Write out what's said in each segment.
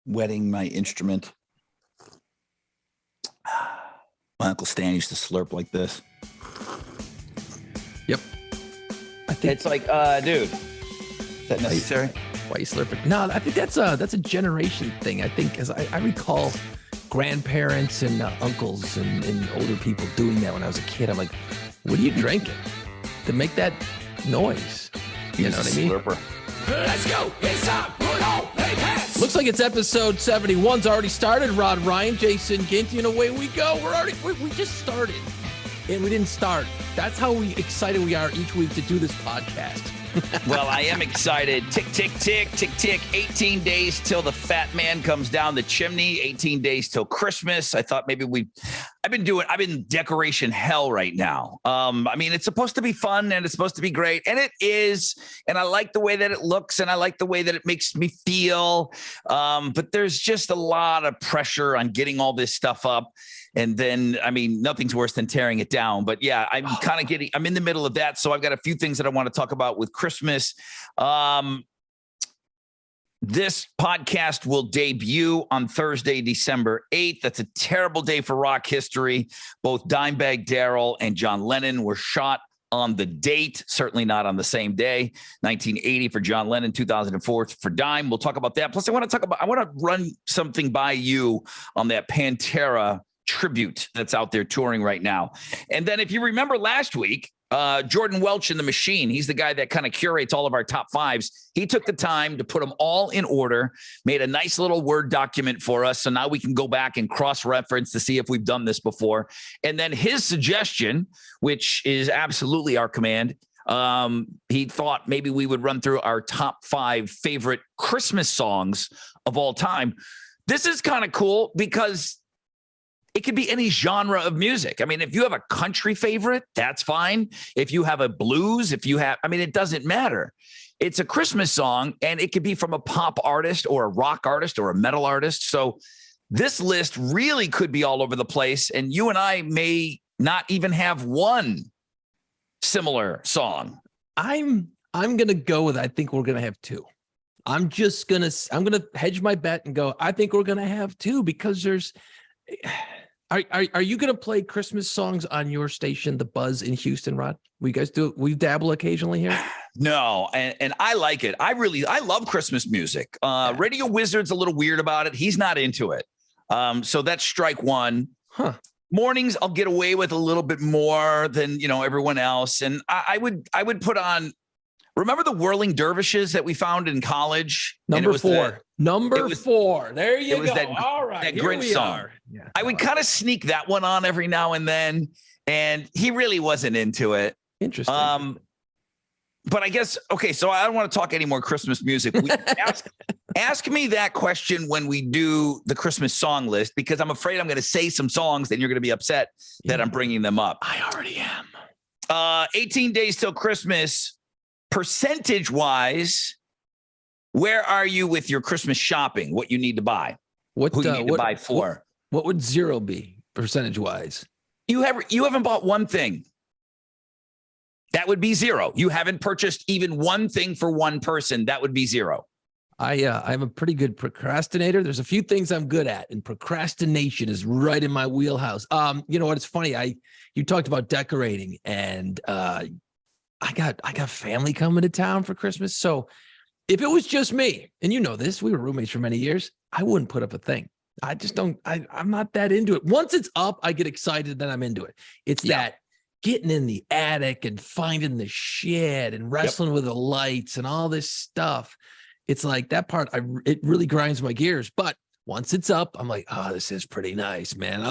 wetting my instrument. My Uncle Stan used to slurp like this. Yep. I think It's like, dude, is that necessary? why are you slurping? No, I think that's a generation thing. I think, as I recall, grandparents and uncles and older people doing that when I was a kid. I'm like, what are you drinking to make that noise? You know what I mean? Slurper. Let's go. It's time. Put on. Play pass. Looks like it's episode 71's already started. Rod Ryan, Jason Ginty, and away we go. We just started, and we didn't start. That's how excited we are each week to do this podcast. Well, I am excited. Tick, tick, tick, tick, tick. 18 days till the fat man comes down the chimney. 18 days till Christmas. I thought maybe I've been decoration hell right now. I mean, it's supposed to be fun and it's supposed to be great, and it is. And I like the way that it looks, and I like the way that it makes me feel. But there's just a lot of pressure on getting all this stuff up. And then, I mean, nothing's worse than tearing it down. But yeah, I'm in the middle of that. So I've got a few things that I want to talk about with Christmas. This podcast will debut on Thursday, December 8th. That's a terrible day for rock history. Both Dimebag Darrell and John Lennon were shot on the date, certainly not on the same day. 1980 for John Lennon, 2004 for Dime. We'll talk about that. Plus, I want to run something by you on that Pantera tribute that's out there touring right now. And then if you remember last week, Jordan Welch in the Machine, he's the guy that kind of curates all of our top fives. He took the time to put them all in order, made a nice little Word document for us. So now we can go back and cross-reference to see if we've done this before. And then his suggestion, which is absolutely our command, he thought maybe we would run through our top 5 favorite Christmas songs of all time. This is kind of cool because it could be any genre of music. I mean, if you have a country favorite, that's fine. If you have a blues, it doesn't matter. It's a Christmas song, and it could be from a pop artist or a rock artist or a metal artist. So this list really could be all over the place, and you and I may not even have one similar song. I'm gonna go with, I think we're gonna have 2. I'm gonna hedge my bet and go, I think we're gonna have 2 because there's. Are you going to play Christmas songs on your station, The Buzz in Houston, Rod? We guys do it. We dabble occasionally here. No, and I like it. I love Christmas music. Radio Wizard's a little weird about it. He's not into it. So that's strike one. Huh. Mornings I'll get away with a little bit more than everyone else. And I would put on. Remember the Whirling Dervishes that we found in college? Number 4. Number 4. There you go. All right. That Grinch song. Yeah. I would kind of sneak that one on every now and then. And he really wasn't into it. Interesting. But I guess, okay, so I don't want to talk any more Christmas music. Ask me that question when we do the Christmas song list, because I'm afraid I'm going to say some songs and you're going to be upset that I'm bringing them up. I already am. 18 days till Christmas. Percentage-wise, where are you with your Christmas shopping? What you need to buy? Who you need to buy for? What would 0 be percentage-wise? You haven't bought one thing. That would be 0. You haven't purchased even one thing for one person. That would be 0. I'm a pretty good procrastinator. There's a few things I'm good at, and procrastination is right in my wheelhouse. You know what? It's funny. You talked about decorating, and I got family coming to town for Christmas. So if it was just me, and you know this, we were roommates for many years, I wouldn't put up a thing. I just don't, I'm not that into it. Once it's up, I get excited, then I'm into it. It's that getting in the attic and finding the shit and wrestling with the lights and all this stuff. It's like that part, it really grinds my gears. But once it's up, I'm like, oh, this is pretty nice, man.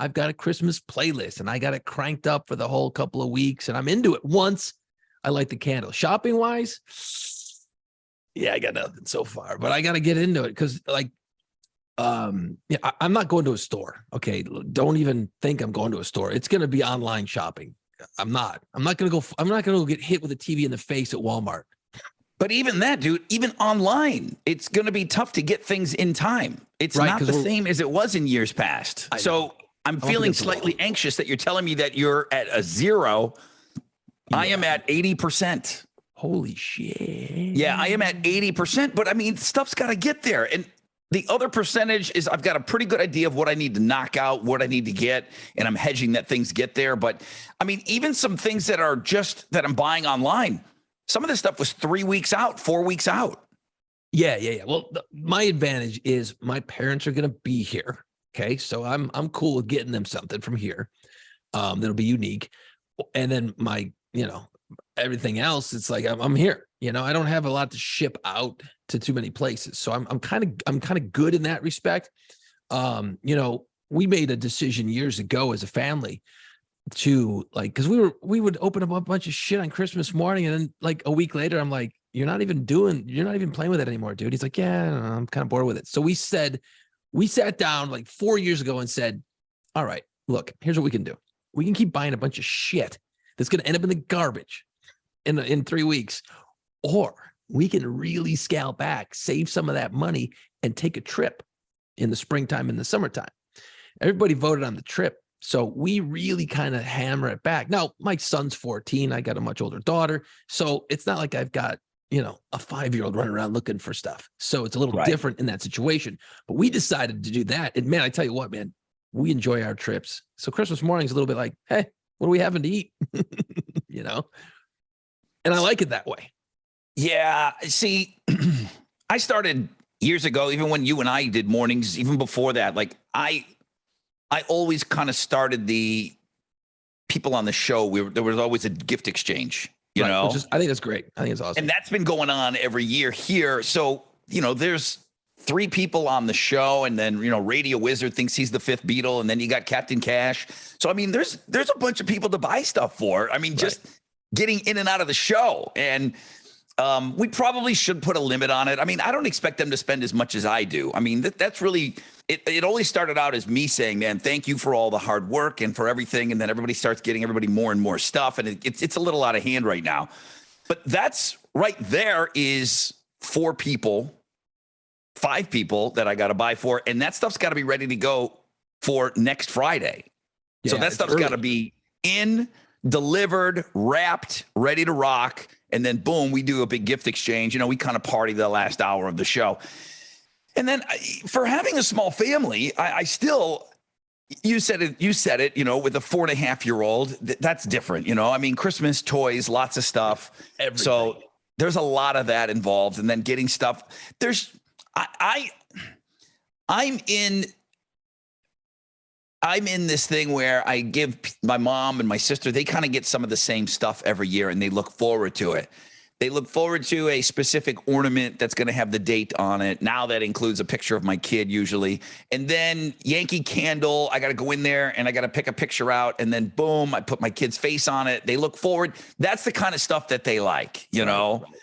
I've got a Christmas playlist, and I got it cranked up for the whole couple of weeks, and I'm into it once I light the candle. Shopping wise, I got nothing so far, but I got to get into it because I'm not going to a store. Okay. Don't even think I'm going to a store. It's going to be online shopping. I'm not going to go get hit with a TV in the face at Walmart. But even that, dude, even online, it's going to be tough to get things in time. It's not the same as it was in years past. So I'm feeling slightly anxious that you're telling me that you're at a 0. Yeah. I am at 80%. Holy shit. Yeah, I am at 80%, but I mean, stuff's got to get there. And The other percentage is I've got a pretty good idea of what I need to knock out, what I need to get, and I'm hedging that things get there. But I mean, even some things that are just that I'm buying online, some of this stuff was 3 weeks out, 4 weeks out. Yeah. Well, my advantage is my parents are going to be here. Okay. So I'm cool with getting them something from here. That'll be unique. And then everything else, it's like, I'm here, I don't have a lot to ship out to too many places. So I'm kind of good in that respect. We made a decision years ago as a family to because we would open up a bunch of shit on Christmas morning. And then like a week later, I'm like, you're not even playing with it anymore, dude. He's like, yeah, I don't know, I'm kind of bored with it. So we sat down like 4 years ago and said, all right, look, here's what we can do. We can keep buying a bunch of shit that's going to end up in the garbage in 3 weeks, or we can really scale back, save some of that money, and take a trip in the springtime and the summertime. Everybody voted on the trip. So we really kind of hammer it back. Now, my son's 14. I got a much older daughter. So it's not like I've got, a 5-year-old running around looking for stuff. So it's a little different in that situation. But we decided to do that. And man, I tell you what, man, we enjoy our trips. So Christmas morning is a little bit like, hey, what are we having to eat? And I like it that way. Yeah. See, I started years ago, even when you and I did mornings, even before that, like I always kind of started the people on the show. There was always a gift exchange, you know, I think that's great. I think it's awesome. And that's been going on every year here. So, there's 3 people on the show, and then, Radio Wizard thinks he's the 5th Beatle. And then you got Captain Cash. So, I mean, there's a bunch of people to buy stuff for. I mean, just getting in and out of the show. And we probably should put a limit on it. I mean, I don't expect them to spend as much as I do. I mean, that's really, it only started out as me saying, man, thank you for all the hard work and for everything. And then everybody starts getting everybody more and more stuff. And it's a little out of hand right now. But that's right there is 4 people, 5 people that I got to buy for. And that stuff's got to be ready to go for next Friday. So that stuff's got to be in, delivered, wrapped, ready to rock. And then boom, we do a big gift exchange. We kind of party the last hour of the show. And then for having a small family, I still, you said it, with a 4.5-year-old, that's different. I mean, Christmas toys, lots of stuff. Everything. So there's a lot of that involved. And then getting stuff. I'm in this thing where I give my mom and my sister, they kind of get some of the same stuff every year and they look forward to it. They look forward to a specific ornament that's going to have the date on it. Now that includes a picture of my kid usually. And then Yankee Candle, I got to go in there and I got to pick a picture out. And then boom, I put my kid's face on it. They look forward. That's the kind of stuff that they like,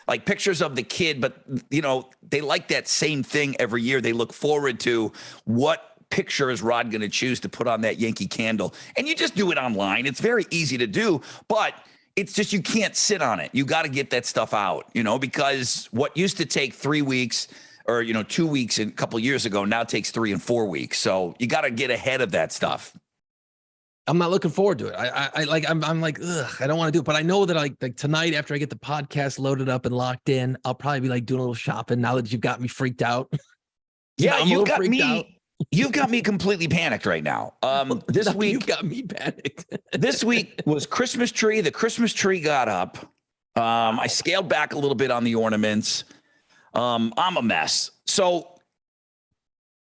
like pictures of the kid. But, they like that same thing every year. They look forward to what picture is Rod going to choose to put on that Yankee Candle. And you just do it online. It's very easy to do, but it's just, you can't sit on it. You got to get that stuff out, because what used to take 3 weeks or, 2 weeks a couple of years ago now takes 3 and 4 weeks. So you got to get ahead of that stuff. I'm not looking forward to it. I'm like, ugh, I don't want to do it. But I know that like tonight, after I get the podcast loaded up and locked in, I'll probably be like doing a little shopping now that you've got me freaked out. Yeah, you got me out. You've got me completely panicked right now. This week, you got me panicked. This week was Christmas tree. The Christmas tree got up. I scaled back a little bit on the ornaments. I'm a mess. So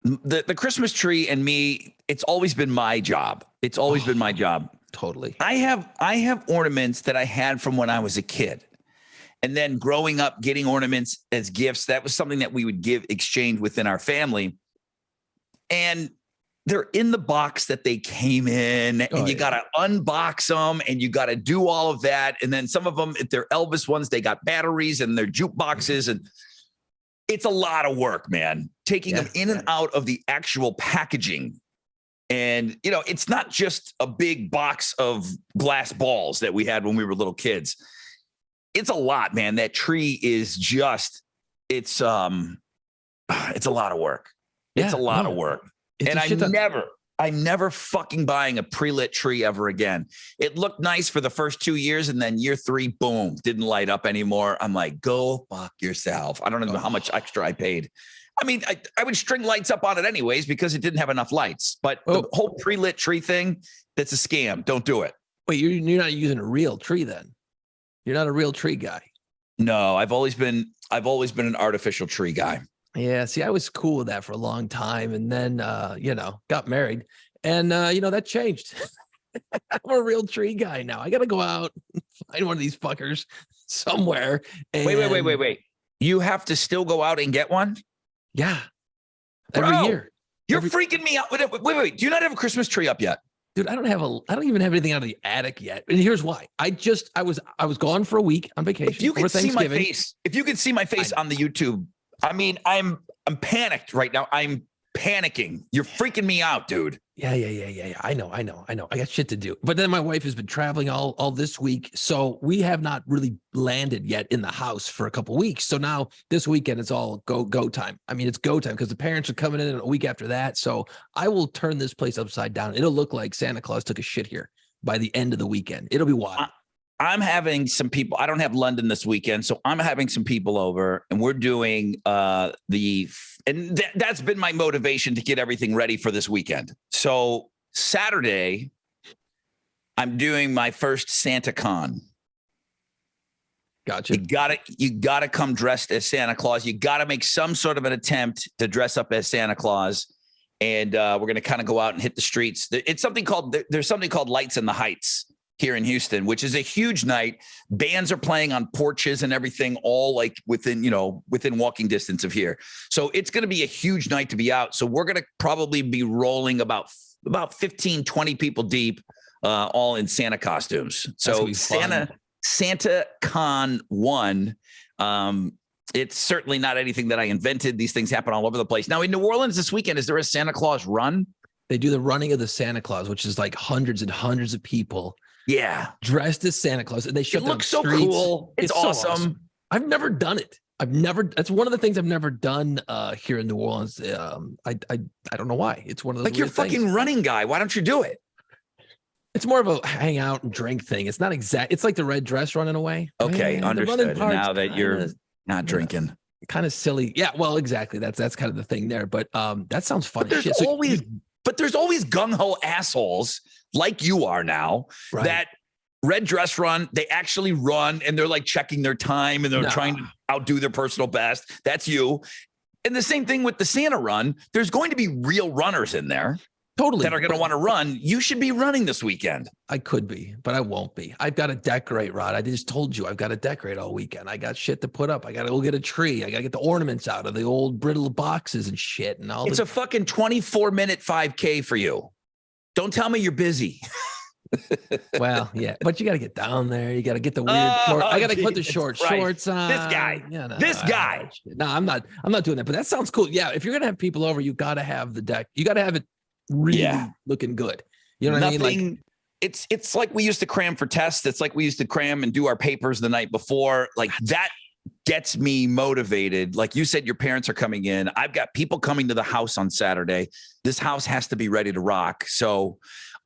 the Christmas tree and me, it's always been my job. It's always been my job. Totally. I have ornaments that I had from when I was a kid. And then growing up, getting ornaments as gifts, that was something that we would exchange within our family. And they're in the box that they came in, and you got to unbox them and you got to do all of that. And then some of them, if they're Elvis ones, they got batteries and they're jukeboxes, and it's a lot of work, man, taking them in and out of the actual packaging. And, it's not just a big box of glass balls that we had when we were little kids. It's a lot, man. That tree is just, it's a lot of work. It's a lot of work. And I'm never fucking buying a pre-lit tree ever again. It looked nice for the first 2 years, and then year 3, boom, didn't light up anymore. I'm like, go fuck yourself. I don't even know how much extra I paid. I mean, I would string lights up on it anyways because it didn't have enough lights. But the whole pre-lit tree thing, that's a scam. Don't do it. Wait, you're not using a real tree then? You're not a real tree guy. No, I've always been an artificial tree guy. Yeah, see, I was cool with that for a long time, and then got married, and that changed. I'm a real tree guy now. I got to go out and find one of these fuckers somewhere. And Wait. You have to still go out and get one? Yeah, Bro, every year. You're freaking me out. Wait. Do you not have a Christmas tree up yet? Dude, I don't even have anything out of the attic yet. And here's why. I was gone for a week on vacation. If you could see my face on the YouTube, I mean, I'm panicked right now. I'm panicking. You're freaking me out, dude. Yeah. I know. I got shit to do. But then my wife has been traveling all this week. So we have not really landed yet in the house for a couple of weeks. So now this weekend it's all go time. I mean, it's go time because the parents are coming in a week after that. So I will turn this place upside down. It'll look like Santa Claus took a shit here by the end of the weekend. It'll be wild. I'm having some people. I don't have London this weekend, so I'm having some people over, and we're doing that's been my motivation to get everything ready for this weekend. So Saturday, I'm doing my first Santa Con. Gotcha. You gotta come dressed as Santa Claus. You gotta make some sort of an attempt to dress up as Santa Claus, and we're gonna kind of go out and hit the streets. There's something called Lights in the Heights here in Houston, which is a huge night. Bands are playing on porches and everything, all like within walking distance of here. So it's going to be a huge night to be out. So we're going to probably be rolling about 15, 20 people deep, all in Santa costumes. So Santa Con 1, it's certainly not anything that I invented. These things happen all over the place. Now in New Orleans this weekend, is there a Santa Claus run? They do the running of the Santa Claus, which is like hundreds and hundreds of people. Yeah, dressed as Santa Claus. They show. It looks so cool. It's awesome. So awesome. I've never done it. That's one of the things I've never done here in New Orleans. I don't know why. It's one of those like you're fucking running guy. Why don't you do it? It's more of a hang out and drink thing. It's not exact. It's like the red dress run in a way. Okay, understood. Now that you're not drinking, kind of silly. Yeah, well, exactly. That's kind of the thing there. But that sounds fun. But there's always gung-ho assholes like you are now, right, that red dress run. They actually run and they're like checking their time and they're trying to outdo their personal best. That's you. And the same thing with the Santa run. There's going to be real runners in there. Totally. That are going to want to run. You should be running this weekend. I could be, but I won't be. I've got to decorate, Rod. I just told you I've got to decorate all weekend. I got shit to put up. I got to go get a tree. I got to get the ornaments out of the old brittle boxes and shit. And all. It's a fucking 24-minute 5K for you. Don't tell me you're busy. Well, yeah, but you got to get down there. You got to get the weird. I got to put the shorts on. This guy. No, I'm not doing that. But that sounds cool. Yeah, if you're gonna have people over, you got to have the deck. You got to have it really looking good. You know what I mean? Like, it's like we used to cram for tests. It's like we used to cram and do our papers the night before. Like that gets me motivated. Like you said, your parents are coming in. I've got people coming to the house on Saturday. This house has to be ready to rock. So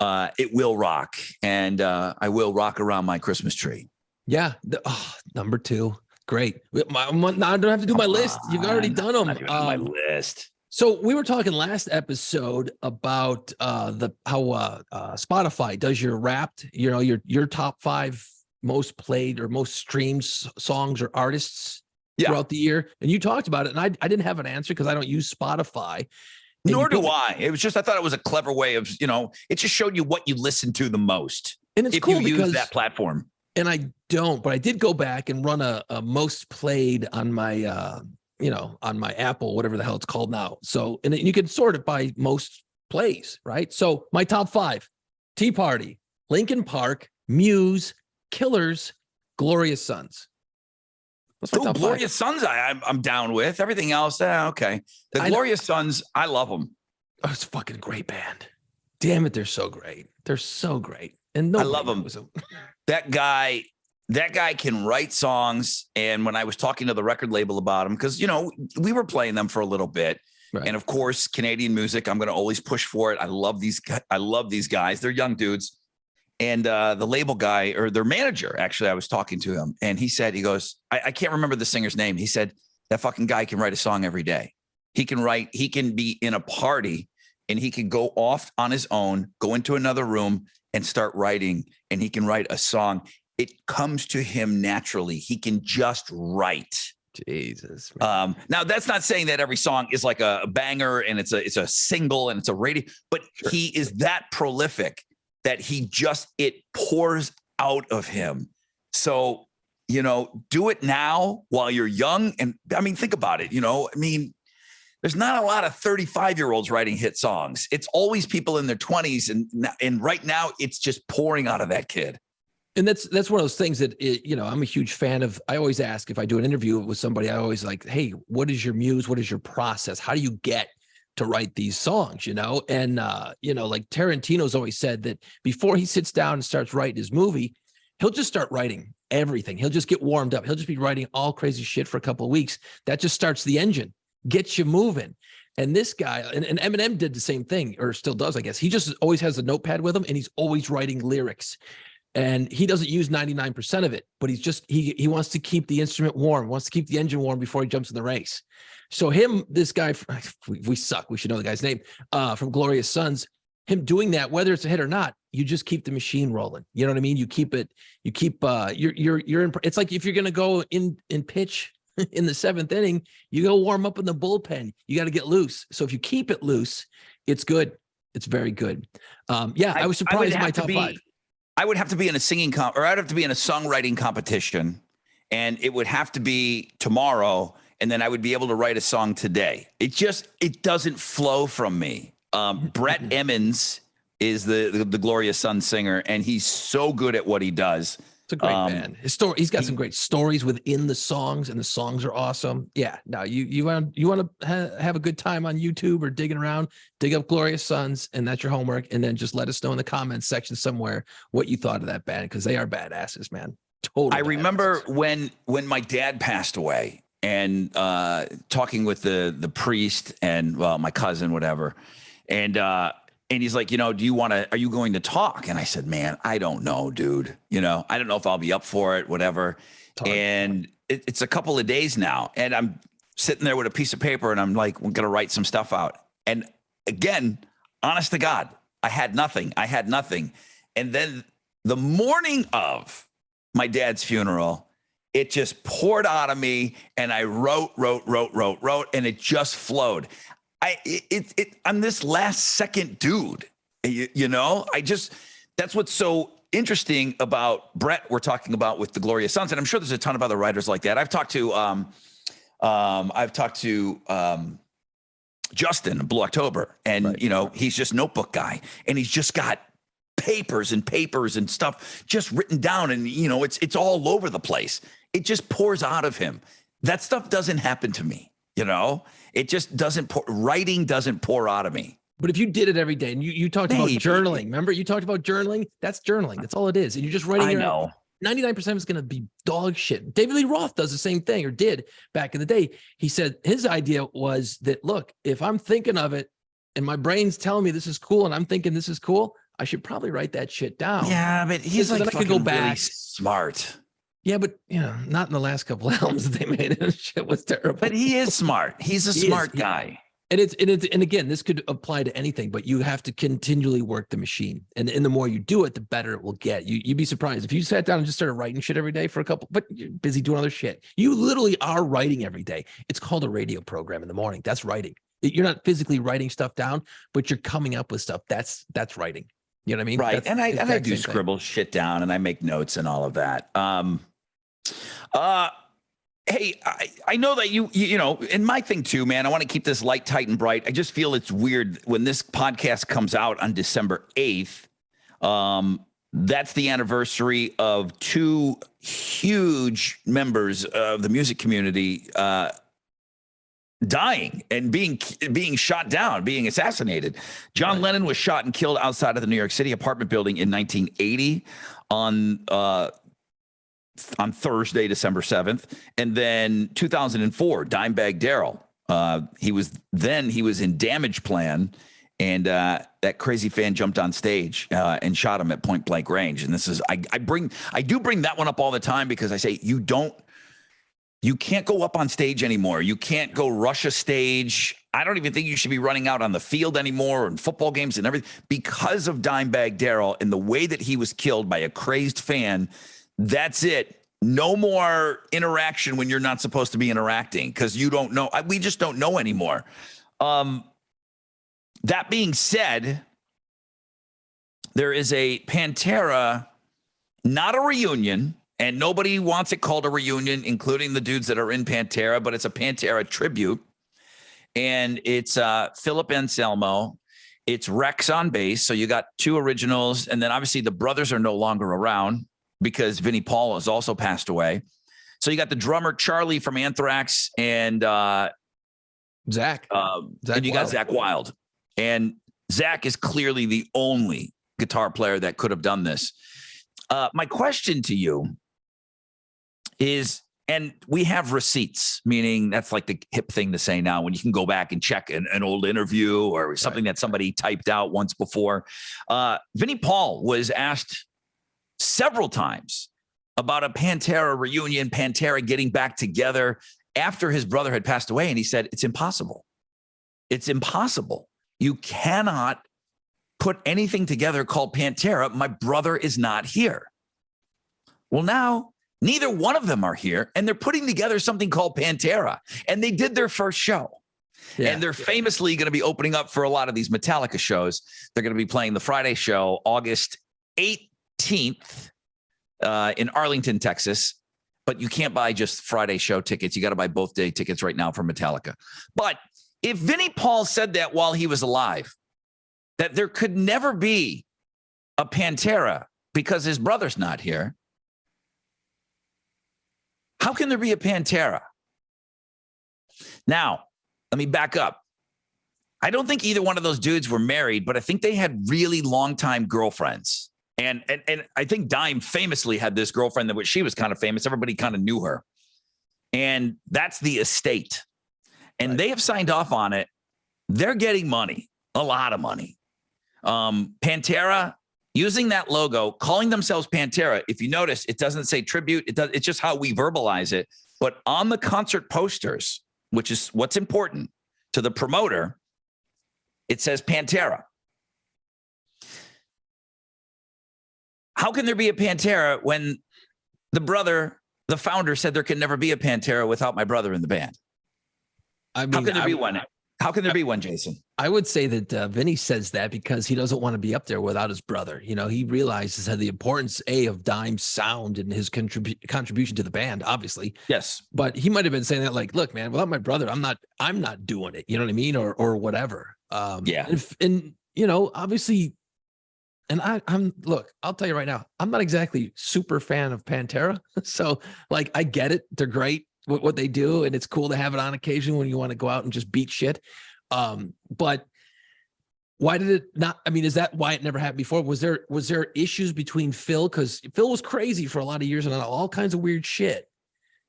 it will rock. And I will rock around my Christmas tree. Yeah. Number 2. Great. I don't have to do my list. You've already done them. My list. So we were talking last episode about how Spotify does your Wrapped, your top 5 most played or most streamed songs or artists throughout the year. And you talked about it, and I didn't have an answer because I don't use Spotify. Nor do I. It was just, I thought it was a clever way of, it just showed you what you listen to the most. And it's cool if you use that platform. And I don't, but I did go back and run a most played on my, on my Apple, whatever the hell it's called now. So, and you can sort it by most plays, right? So my top 5: Tea Party, Linkin Park, Muse, Killers, Glorious Sons. Glorious Sons, I'm down with. Everything else, okay. The Glorious Sons, I love them. Oh, it's a fucking great band. Damn it, they're so great. They're so great. And I love them. That guy can write songs. And when I was talking to the record label about him, because, we were playing them for a little bit. Right. And of course, Canadian music, I'm going to always push for it. I love these guys. They're young dudes. And the label guy, or their manager, actually, I was talking to him, and he goes, I can't remember the singer's name. He said, that fucking guy can write a song every day. He can write. He can be in a party and he can go off on his own, go into another room and start writing. And he can write a song. It comes to him naturally. He can just write. Jesus. Now that's not saying that every song is like a banger and it's a single and it's a radio, but Sure. he is that prolific that it pours out of him. So, do it now while you're young. And I mean, think about it, there's not a lot of 35-year-olds writing hit songs. It's always people in their 20s. And right now it's just pouring out of that kid. And that's one of those things that, I'm a huge fan of. I always ask if I do an interview with somebody, I always like, hey, what is your muse? What is your process? How do you get to write these songs, And, like Tarantino's always said that before he sits down and starts writing his movie, he'll just start writing everything. He'll just get warmed up. He'll just be writing all crazy shit for a couple of weeks. That just starts the engine, gets you moving. And this guy, and Eminem did the same thing, or still does, I guess. He just always has a notepad with him and he's always writing lyrics. And he doesn't use 99% of it, but he wants to keep the instrument warm, wants to keep the engine warm before he jumps in the race. So this guy, we suck. We should know the guy's name, from Glorious Sons, him doing that, whether it's a hit or not, you just keep the machine rolling. You know what I mean? You're in, it's like if you're going to go in pitch in the 7th inning, you go warm up in the bullpen. You got to get loose. So if you keep it loose, it's good. It's very good. I was surprised in my top 5. I would have to be in a singing or I'd have to be in a songwriting competition, and it would have to be tomorrow. And then I would be able to write a song today. It doesn't flow from me. Brett Emmons is the Glorious Sons singer, and he's so good at what he does. It's a great band. His story, he's got some great stories within the songs, and the songs are awesome. Yeah. Now you want to have a good time on YouTube or digging around, dig up Glorious Sons, and that's your homework. And then just let us know in the comments section somewhere what you thought of that band, because they are badasses, man. Totally. I remember when my dad passed away, and talking with the priest and my cousin, whatever, and he's like, are you going to talk? And I said, man, I don't know, dude. I don't know if I'll be up for it, whatever. And it's a couple of days now. And I'm sitting there with a piece of paper and I'm like, we're going to write some stuff out. And again, honest to God, I had nothing. And then the morning of my dad's funeral, it just poured out of me. And I wrote, and it just flowed. I'm this last second dude, that's what's so interesting about Brett we're talking about with the Glorious Sons. And I'm sure there's a ton of other writers like that. I've talked to Justin Blue October, and right. He's just notebook guy, and he's just got papers and stuff just written down. And, it's all over the place. It just pours out of him. That stuff doesn't happen to me. It just doesn't writing doesn't pour out of me. But if you did it every day, and you talked about journaling, remember you talked about journaling? That's journaling. That's all it is. And you're just writing. I know. 99% is going to be dog shit. David Lee Roth does the same thing, or did back in the day. He said his idea was that, look, if I'm thinking of it and my brain's telling me this is cool and I'm thinking this is cool, I should probably write that shit down. Yeah, but he's like fucking go back. Really smart. Yeah, but not in the last couple of albums that they made. Shit was terrible. But he is smart. He's a smart guy. And and again, this could apply to anything, but you have to continually work the machine. And the more you do it, the better it will get. You'd be surprised if you sat down and just started writing shit every day for a couple, but you're busy doing other shit. You literally are writing every day. It's called a radio program in the morning. That's writing. You're not physically writing stuff down, but you're coming up with stuff. That's writing. You know what I mean? Right. And I do scribble shit down and I make notes and all of that. Hey, I know that you and my thing too, man, I want to keep this light, tight, and bright. I just feel it's weird when this podcast comes out on December 8th. That's the anniversary of 2 huge members of the music community dying and being shot down, being assassinated. John Lennon was shot and killed outside of the New York City apartment building in 1980 on Thursday, December 7th. And then 2004, Dimebag Darrell. He was in Damage Plan, and that crazy fan jumped on stage and shot him at point blank range. And this is, I do bring that one up all the time because I say, you can't go up on stage anymore. You can't go rush a stage I don't even think you should be running out on the field anymore and football games and everything because of Dimebag Darrell and the way that he was killed by a crazed fan. That's it. No more interaction when you're not supposed to be interacting because you don't know. We just don't know anymore. That being said, there is a Pantera, not a reunion, and nobody wants it called a reunion, including the dudes that are in Pantera, but it's a Pantera tribute. And it's Philip Anselmo. It's Rex on bass. So you got two originals. And then obviously the brothers are no longer around because Vinnie Paul has also passed away. So you got the drummer Charlie from Anthrax and Zach. And you got Zach Wilde. And Zach is clearly the only guitar player that could have done this. My question to you is, and we have receipts, meaning that's like the hip thing to say now when you can go back and check an old interview or something that somebody typed out once before. Vinnie Paul was asked several times about a Pantera reunion, Pantera getting back together after his brother had passed away. And he said, it's impossible. It's impossible. You cannot put anything together called Pantera. My brother is not here. Well, now neither one of them are here, and they're putting together something called Pantera, and they did their first show. Yeah, and they're famously going to be opening up for a lot of these Metallica shows. They're going to be playing the Friday show August 18th in Arlington, Texas. But you can't buy just Friday show tickets. You got to buy both day tickets right now for Metallica. But if Vinnie Paul said that while he was alive, that there could never be a Pantera because his brother's not here, how can there be a Pantera? Now, let me back up. I don't think either one of those dudes were married, but I think they had really long-time girlfriends. And I think Dime famously had this girlfriend that she was kind of famous. Everybody kind of knew her. And that's the estate. And they have signed off on it. They're getting money, a lot of money. Pantera, using that logo, calling themselves Pantera. If you notice, it doesn't say tribute. It's just how we verbalize it. But on the concert posters, which is what's important to the promoter, it says Pantera. How can there be a Pantera when the founder said there can never be a Pantera without my brother in the band? I mean, how can there be one? How can there be one, Jason? I would say that Vinny says that because he doesn't want to be up there without his brother. You know, he realizes the importance of Dime's sound and his contribution to the band, obviously. Yes. But he might have been saying that like, look, man, without my brother, I'm not doing it. You know what I mean? Or whatever. Yeah. And you know, obviously, and look, I'll tell you right now, I'm not exactly super fan of Pantera. So like, I get it. They're great. What they do, and it's cool to have it on occasion when you want to go out and just beat shit. But why did it not? I mean, is that why it never happened before? Was there issues between Phil? Because Phil was crazy for a lot of years and all kinds of weird shit.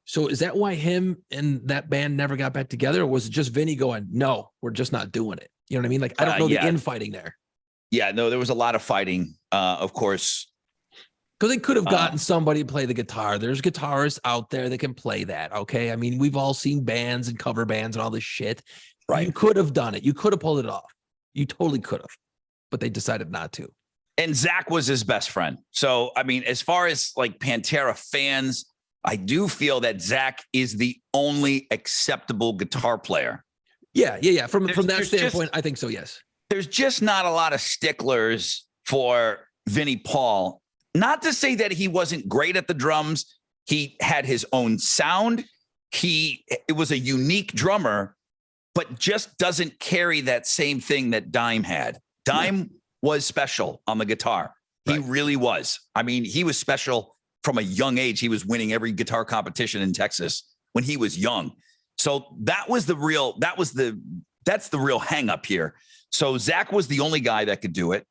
So is that why him and that band never got back together? Or was it just Vinny going, no, we're just not doing it? You know what I mean? Like, I don't know the infighting there. Yeah, no, there was a lot of fighting, of course. Because they could have gotten somebody to play the guitar. There's guitarists out there that can play that. Okay. I mean, we've all seen bands and cover bands and all this shit. Right. You could have done it. You could have pulled it off. You totally could have, but they decided not to. And Zach was his best friend. So, I mean, as far as like Pantera fans, I do feel that Zach is the only acceptable guitar player. Yeah. From that standpoint, I think so. Yes. There's just not a lot of sticklers for Vinnie Paul. Not to say that he wasn't great at the drums. He had his own sound. It was a unique drummer, but just doesn't carry that same thing that Dime had. Dime was special on the guitar. He really was. I mean, he was special from a young age. He was winning every guitar competition in Texas when he was young. So that's the real hang up here. So Zach was the only guy that could do it.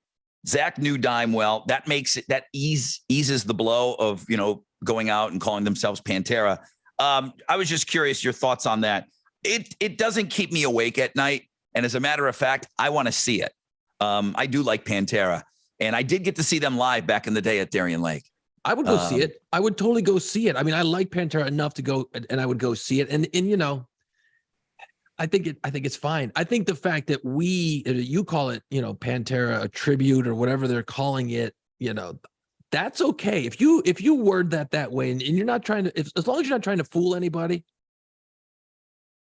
Zach knew Dime well. That makes it eases the blow of, you know, going out and calling themselves Pantera. I was just curious your thoughts on that. It doesn't keep me awake at night. And as a matter of fact, I want to see it. I do like Pantera, and I did get to see them live back in the day at Darien Lake. I would go see it. I would totally go see it. I mean, I like Pantera enough to go, and I would go see it. And you know, I think it's fine. I think the fact that you call it, Pantera, a tribute or whatever they're calling it, that's okay. If you word that way and you're not trying to, as long as you're not trying to fool anybody,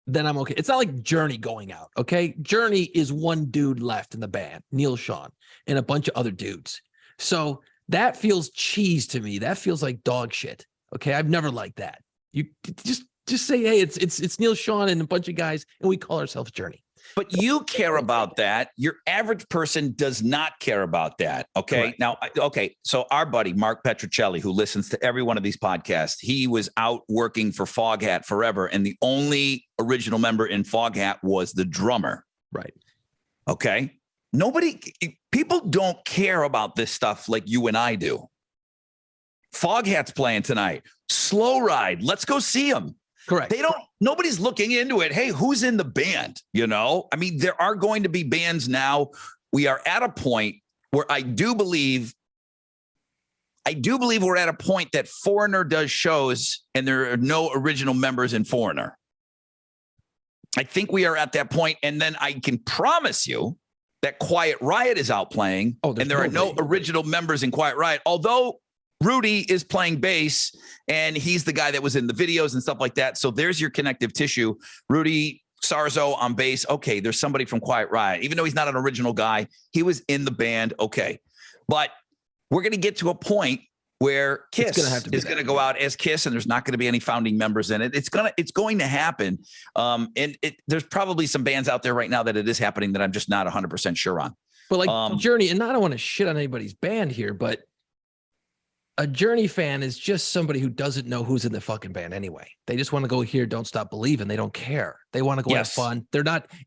then I'm okay. It's not like Journey going out. Okay. Journey is one dude left in the band, Neil Sean, and a bunch of other dudes. So that feels cheese to me. That feels like dog shit. Okay. I've never liked that. You just say, hey, it's Neil Sean and a bunch of guys, and we call ourselves Journey. But you care about that. Your average person does not care about that. Okay. Correct. Now, okay. So our buddy, Mark Petrocelli, who listens to every one of these podcasts, he was out working for Foghat forever. And the only original member in Foghat was the drummer. Right. Okay. People don't care about this stuff like you and I do. Foghat's playing tonight. Slow Ride. Let's go see him. Correct. Nobody's looking into it. Hey, who's in the band? I mean, there are going to be bands now. We are at a point where I do believe we're at a point that Foreigner does shows and there are no original members in Foreigner. I think we are at that point. And then I can promise you that Quiet Riot is out playing, and there are no original members in Quiet Riot, although Rudy is playing bass, and he's the guy that was in the videos and stuff like that. So there's your connective tissue. Rudy Sarzo on bass. Okay, there's somebody from Quiet Riot. Even though he's not an original guy, he was in the band. Okay. But we're going to get to a point where Kiss is going to go out as Kiss, and there's not going to be any founding members in it. It's going to happen. And there's probably some bands out there right now that it is happening that I'm just not 100% sure on. But like Journey, and I don't want to shit on anybody's band here, but a Journey fan is just somebody who doesn't know who's in the fucking band anyway. They just want to go hear Don't Stop Believin'. They don't care. They want to go have fun.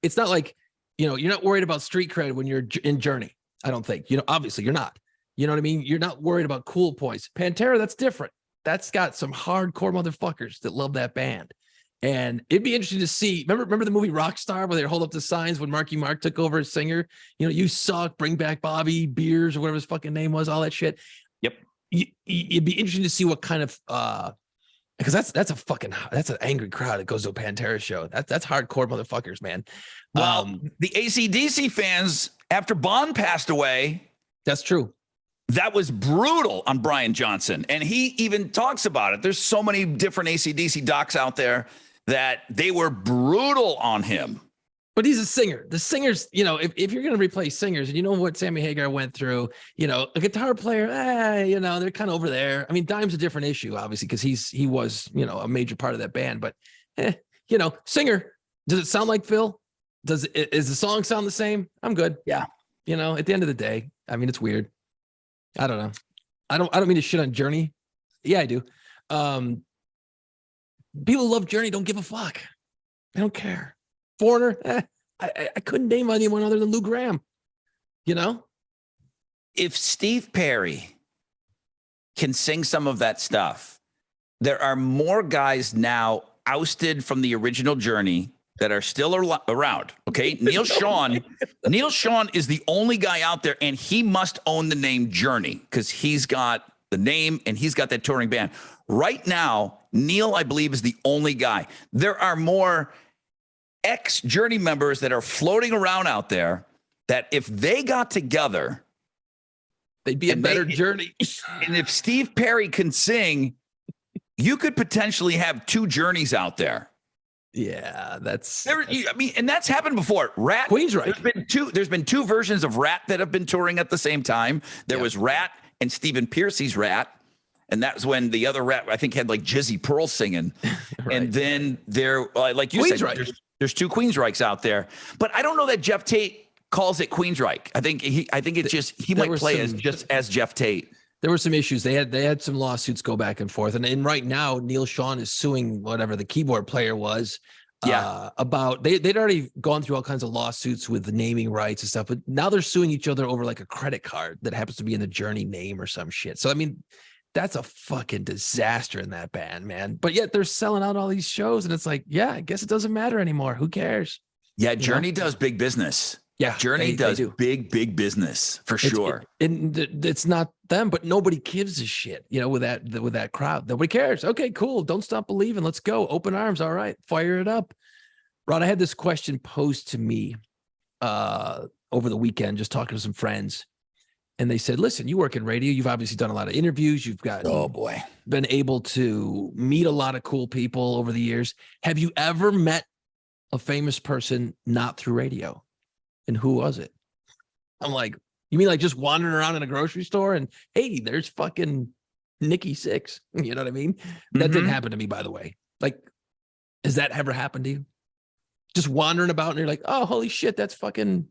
It's not like, you're not worried about street cred when you're in Journey. I don't think, obviously you're not. You know what I mean? You're not worried about cool points. Pantera, that's different. That's got some hardcore motherfuckers that love that band. And it'd be interesting to see. Remember the movie Rockstar where they hold up the signs when Marky Mark took over as singer? You suck, bring back Bobby Beers or whatever his fucking name was, all that shit. Yep. It'd be interesting to see what kind of because that's an angry crowd that goes to a Pantera show. That's hardcore motherfuckers, man. Well, the AC/DC fans, after Bond passed away, that's true. That was brutal on Brian Johnson, and he even talks about it. There's so many different AC/DC docs out there that they were brutal on him. But he's a singer. The singers, if you're going to replace singers, and you know what Sammy Hagar went through, a guitar player, they're kind of over there. I mean, Dime's a different issue, obviously, because he was, a major part of that band. But, singer, does it sound like Phil? Is the song sound the same? I'm good. Yeah. At the end of the day, I mean, it's weird. I don't know. I don't mean to shit on Journey. Yeah, I do. People who love Journey don't give a fuck. They don't care. Foreigner, I couldn't name anyone other than Lou Gramm. If Steve Perry can sing some of that stuff, there are more guys now ousted from the original Journey that are still around. Okay. Neil Sean is the only guy out there, and he must own the name Journey because he's got the name and he's got that touring band. Right now, Neil, I believe, is the only guy. There are more ex-Journey members that are floating around out there that if they got together, they'd be a better Journey. And if Steve Perry can sing, you could potentially have two Journeys out there. Yeah, that's and that's happened before. Rat, Queensryche. There's been two versions of Rat that have been touring at the same time. There was Rat and Stephen Pearcy's Rat. And that's when the other Rat, I think, had like Jizzy Pearl singing. Right. And then there, like you said, there's two Queensryches out there. But I don't know that Jeff Tate calls it Queensryche. I think it's just he might play as Jeff Tate. There were some issues. They had some lawsuits go back and forth. And right now, Neil Sean is suing whatever the keyboard player was. About they'd already gone through all kinds of lawsuits with the naming rights and stuff. But now they're suing each other over like a credit card that happens to be in the Journey name or some shit. So, I mean, that's a fucking disaster in that band, man. But yet they're selling out all these shows. And it's like, yeah, I guess it doesn't matter anymore. Who cares? Yeah, Journey does big business. Yeah, Journey does big business for sure. It's not them, but nobody gives a shit, with that crowd. Nobody cares. Okay, cool. Don't Stop Believing. Let's go. Open arms. All right. Fire it up. Rod, I had this question posed to me over the weekend, just talking to some friends. And they said, listen, you work in radio. You've obviously done a lot of interviews. You've got, Oh boy, been able to meet a lot of cool people over the years. Have you ever met a famous person not through radio? And who was it? I'm like, you mean like just wandering around in a grocery store and, hey, there's fucking Nikki Sixx. You know what I mean? That didn't happen to me, by the way. Like, has that ever happened to you? Just wandering about and you're like, oh, holy shit, that's fucking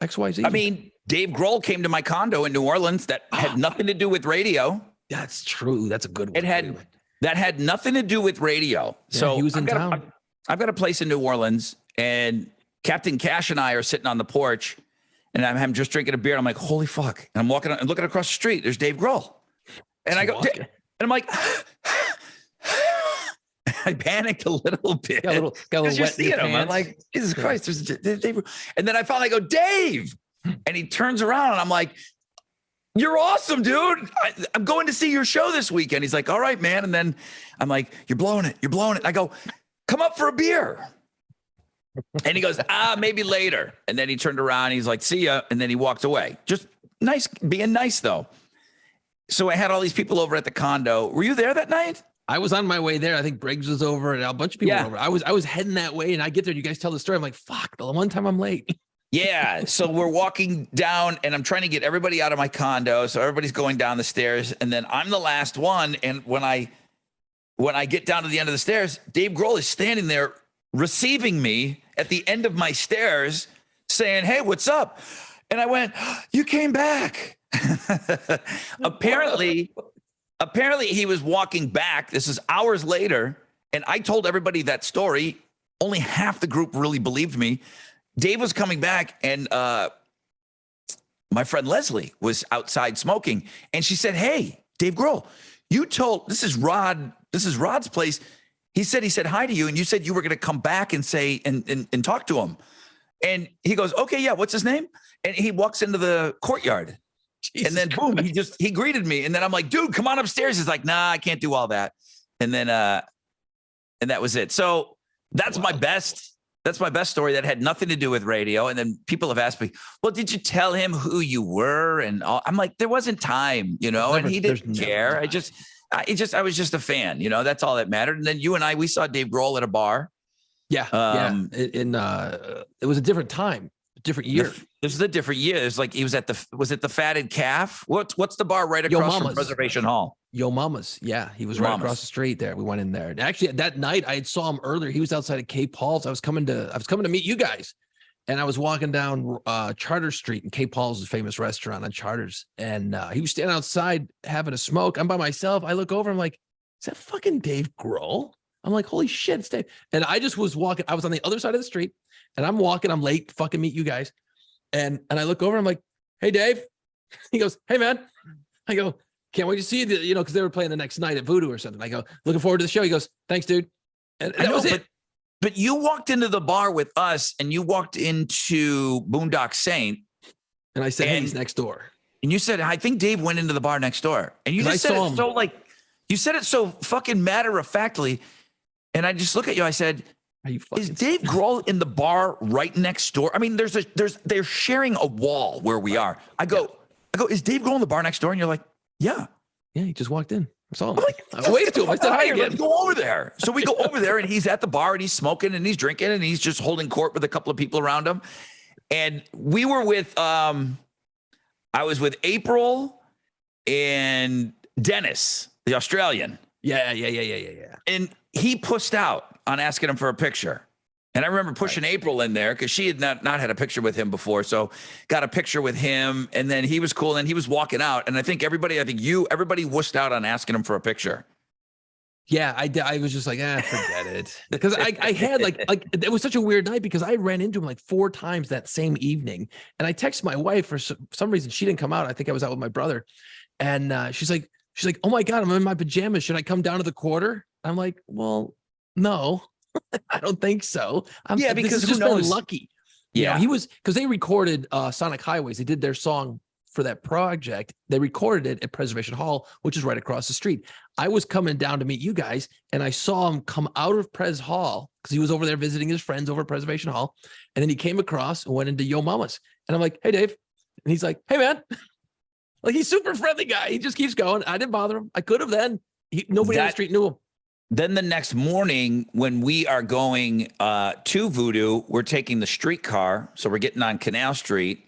XYZ. I mean, Dave Grohl came to my condo in New Orleans that had nothing to do with radio. That's true. That's a good one. That had nothing to do with radio. Yeah, So he was in town. I've got a place in New Orleans, and Captain Cash and I are sitting on the porch, and I'm just drinking a beer. And I'm like, holy fuck. And I'm walking and looking across the street. There's Dave Grohl. And I go, and I'm like, I panicked a little bit. Got a little Because you're wet in seeing your him. I'm pants. like, Jesus Christ, there's Dave. And then I finally go, Dave. And he turns around and I'm like, you're awesome, dude. I'm going to see your show this weekend. He's like, all right, man. And then I'm like, you're blowing it. You're blowing it. I go, come up for a beer. And he goes, maybe later. And then he turned around. He's like, see ya. And then he walked away. Just nice, being nice though. So I had all these people over at the condo. Were you there that night? I was on my way there. I think Briggs was over and a bunch of people were over. I was heading that way and I get there and you guys tell the story. I'm like, fuck, the one time I'm late. Yeah. So we're walking down and I'm trying to get everybody out of my condo. So everybody's going down the stairs. And then I'm the last one. And when I get down to the end of the stairs, Dave Grohl is standing there receiving me at the end of my stairs saying, hey, what's up? And I went, you came back. Apparently he was walking back. This is hours later. And I told everybody that story. Only half the group really believed me. Dave was coming back and my friend Leslie was outside smoking. And she said, hey, Dave Grohl, this is Rod's place. He said hi to you. And you said you were going to come back and say, and talk to him. And he goes, okay, yeah. What's his name? And he walks into the courtyard. Jesus, and then boom, he greeted me. And then I'm like, dude, come on upstairs. He's like, nah, I can't do all that. And then, and that was it. So that's my best story that had nothing to do with radio. And then people have asked me, well, did you tell him who you were? And all? I'm like, there wasn't time, and he didn't care. I was just a fan, that's all that mattered. And then you and we saw Dave Grohl at a bar. Yeah. It was a different time, a different year. This is a different year. It's like he was was it the Fatted Calf? What's the bar right across from Reservation Hall? Yo Mama's. Yeah. He was right across the street there. We went in there. And actually that night I saw him earlier. He was outside of Cape Paul's. I was coming to meet you guys. And I was walking down Charter Street, and Cape Paul's is a famous restaurant on Charters. And he was standing outside having a smoke. I'm by myself. I look over. I'm like, is that fucking Dave Grohl? I'm like, holy shit, it's Dave. And I just was walking. I was on the other side of the street and I'm walking. I'm late, fucking meet you guys. And I look over. I'm like, hey, Dave. He goes, hey, man. I go, can't wait to see you, because they were playing the next night at Voodoo or something. I go, looking forward to the show. He goes, thanks, dude. And that was it. But you walked into the bar with us and you walked into Boondock Saint. And I said, hey, he's next door. And you said, I think Dave went into the bar next door. And you just said it so you said it so fucking matter-of-factly. And I just look at you. I said, is Dave Grohl in the bar right next door? I mean, they're sharing a wall where we are. I go, is Dave Grohl in the bar next door? And you're like, yeah. Yeah, he just walked in. I saw him. I waved to him. I said, hi again. Let's go over there. So we go over there and he's at the bar and he's smoking and he's drinking and he's just holding court with a couple of people around him. And we were with, I was with April and Dennis, the Australian. Yeah. And he pushed out on asking him for a picture. And I remember pushing April in there because she had not had a picture with him before. So got a picture with him and then he was cool. And he was walking out. And I think everybody wussed out on asking him for a picture. Yeah, I was just like, forget it. Because I had like it was such a weird night because I ran into him like 4 times that same evening. And I texted my wife for some reason. She didn't come out. I think I was out with my brother. And she's like, oh my God, I'm in my pajamas. Should I come down to the quarter? I'm like, well, no, I don't think so. Because this has just been lucky. Yeah. He was, because they recorded Sonic Highways. They did their song for that project. They recorded it at Preservation Hall, which is right across the street. I was coming down to meet you guys, and I saw him come out of Pres Hall because he was over there visiting his friends over at Preservation Hall. And then he came across and went into Yo Mama's. And I'm like, hey, Dave. And he's like, hey, man. Like, he's super friendly guy. He just keeps going. I didn't bother him. I could have then. Nobody on the street knew him. Then the next morning, when we are going to Voodoo, we're taking the streetcar. So we're getting on Canal Street.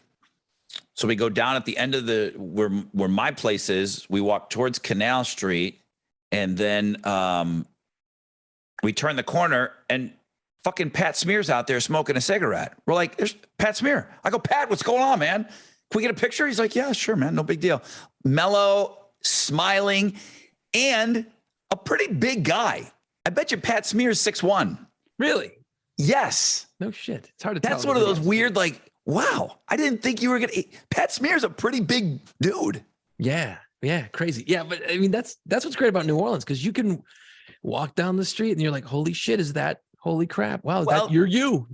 So we go down at the end of where my place is. We walk towards Canal Street, and then we turn the corner, and fucking Pat Smear's out there smoking a cigarette. We're like, there's Pat Smear. I go, Pat, what's going on, man? Can we get a picture? He's like, yeah, sure, man. No big deal. Mellow, smiling, and a pretty big guy. I bet you Pat Smear's 6'1". Really? Yes. No shit. It's hard to tell. That's one of those weird, like, wow, I didn't think you were going to. Pat Smear's a pretty big dude. Yeah. Yeah. Crazy. Yeah. But I mean, that's what's great about New Orleans, because you can walk down the street and you're like, holy shit, is that, holy crap. Wow. Well, you're you.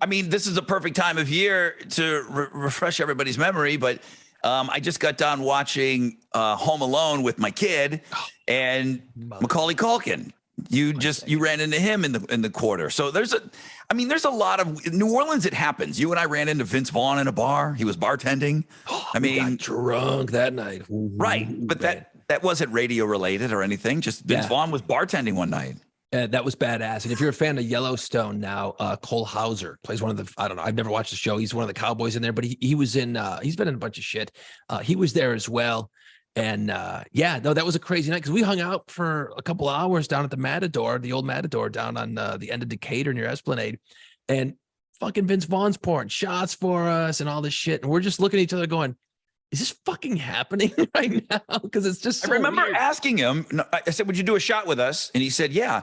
I mean, this is a perfect time of year to refresh everybody's memory, but I just got done watching Home Alone with my kid and Macaulay Culkin. You ran into him in the quarter. So there's a lot of New Orleans. It happens. You and I ran into Vince Vaughn in a bar. He was bartending. I mean, got drunk that night. Ooh, right. But man. that wasn't radio related or anything. Just Vince Vaughn was bartending one night. That was badass. And if you're a fan of Yellowstone now, Cole Hauser plays one of the, I don't know, I've never watched the show. He's one of the cowboys in there, but he was in, he's been in a bunch of shit. He was there as well. And that was a crazy night because we hung out for a couple of hours down at the Matador, the old Matador down on the end of Decatur near Esplanade. And fucking Vince Vaughn's pouring shots for us and all this shit. And we're just looking at each other going, is this fucking happening right now? Because it's just so I remember weird. asking him, I said, would you do a shot with us? And he said, yeah.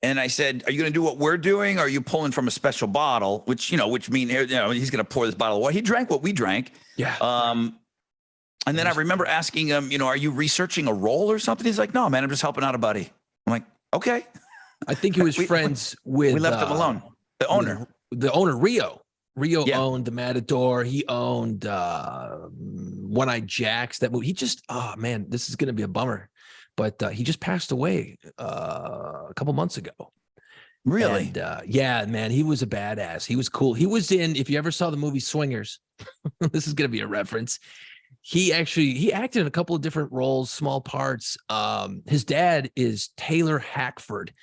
And I said, are you going to do what we're doing? Or are you pulling from a special bottle? Which means, he's going to pour this bottle of water. He drank what we drank. Yeah. And then I remember asking him, are you researching a role or something? He's like, no, man, I'm just helping out a buddy. I'm like, okay. I think he was friends with. We left him alone. The owner. The owner, Rio. Rio Yeah. owned the Matador. He owned One Eye Jacks. That movie. He just, oh man, this is going to be a bummer. But he just passed away a couple months ago. Really? And, yeah, man, he was a badass. He was cool. He was in, if you ever saw the movie Swingers, this is going to be a reference. He acted in a couple of different roles, small parts. His dad is Taylor Hackford.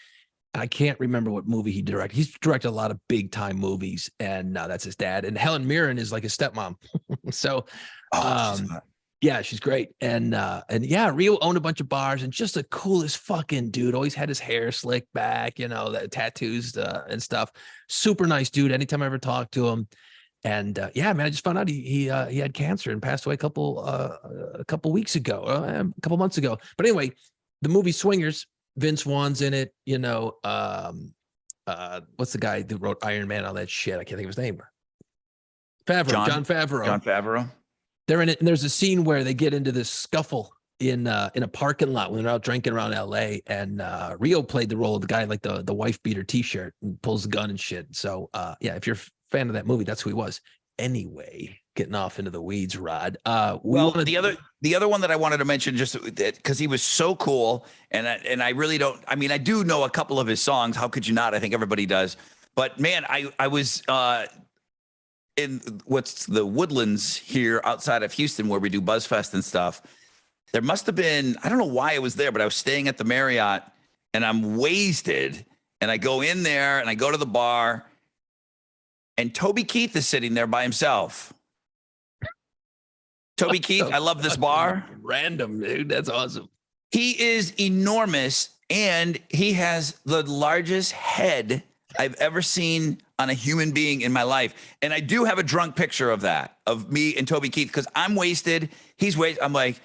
I can't remember what movie he directed. He's directed a lot of big time movies, and that's his dad. And Helen Mirren is like his stepmom. So, yeah, she's great. And yeah, Rio owned a bunch of bars and just the coolest fucking dude. Always had his hair slicked back, the tattoos and stuff. Super nice dude. Anytime I ever talked to him. And yeah, man, I just found out he had cancer and passed away a couple weeks ago, a couple months ago. But anyway, the movie Swingers, Vince Vaughn's in it. What's the guy that wrote Iron Man, all that shit? I can't think of his name. Jon Favreau. Jon Favreau. They're in it, and there's a scene where they get into this scuffle in a parking lot when they're out drinking around LA. And Rio played the role of the guy like the wife beater T-shirt and pulls the gun and shit. So yeah, if you're a fan of that movie, that's who he was. Anyway, getting off into the weeds, Rod. The other one that I wanted to mention, just because he was so cool, and I really don't. I mean, I do know a couple of his songs. How could you not? I think everybody does. But man, I was in what's the Woodlands here outside of Houston, where we do BuzzFest and stuff. There must have been, I don't know why it was there, but I was staying at the Marriott and I'm wasted. And I go in there and I go to the bar and Toby Keith is sitting there by himself. Toby Keith, I love this bar. Random, dude. That's awesome. He is enormous and he has the largest head I've ever seen on a human being in my life. And I do have a drunk picture of that, of me and Toby Keith, because I'm wasted. He's wasted. I'm like,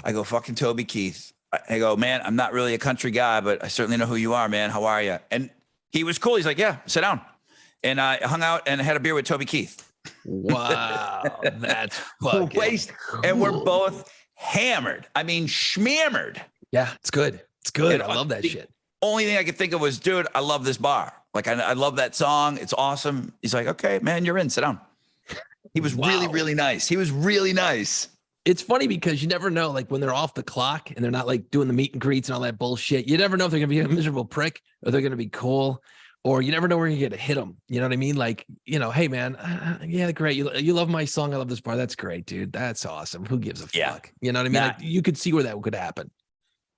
I go, fucking Toby Keith. I go, man, I'm not really a country guy, but I certainly know who you are, man. How are you? And he was cool. He's like, yeah, sit down. And I hung out and had a beer with Toby Keith. Wow. That's fucking wasted. Cool. And we're both hammered. I mean, schmammered. Yeah, it's good. It's good. And I love that shit. Only thing I could think of was, dude, I love this bar. Like, I love that song. It's awesome. He's like, okay, man, you're in. Sit down. He was really, Wow. really nice. He was really nice. It's funny because you never know, like when they're off the clock and they're not like doing the meet and greets and all that bullshit. You never know if they're gonna be a miserable prick or they're gonna be cool, or you never know where you're gonna hit them. You know what I mean? Like, hey, man, yeah, great. You love my song. I love this part. That's great, dude. That's awesome. Who gives a Yeah. fuck? You know what I mean? Nah. Like, you could see where that could happen.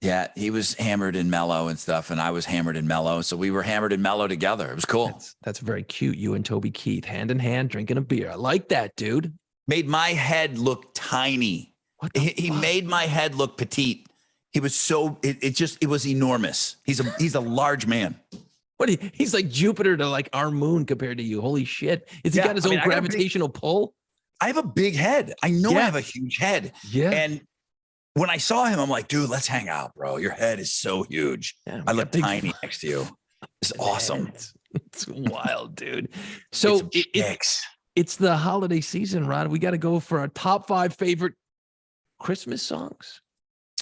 Yeah, he was hammered and mellow and stuff, and I was hammered and mellow. So we were hammered and mellow together. It was cool. That's very cute. You and Toby Keith, hand in hand, drinking a beer. I like that, dude. Made my head look tiny. What the He fuck? made my head look petite. He was so it was enormous. He's a large man. What? He's like Jupiter to like our moon compared to you. Holy shit! Has he Yeah, got his I mean, own I got a big- gravitational pull? I have a big head. I know I Yeah. have a huge head. Yeah. And when I saw him, I'm like, dude, let's hang out, bro. Your head is so huge. Yeah, I we look got big tiny next to you. It's awesome. It's wild, dude. So Get some chicks. it's the holiday season, Rod. We got to go for our top 5 favorite Christmas songs.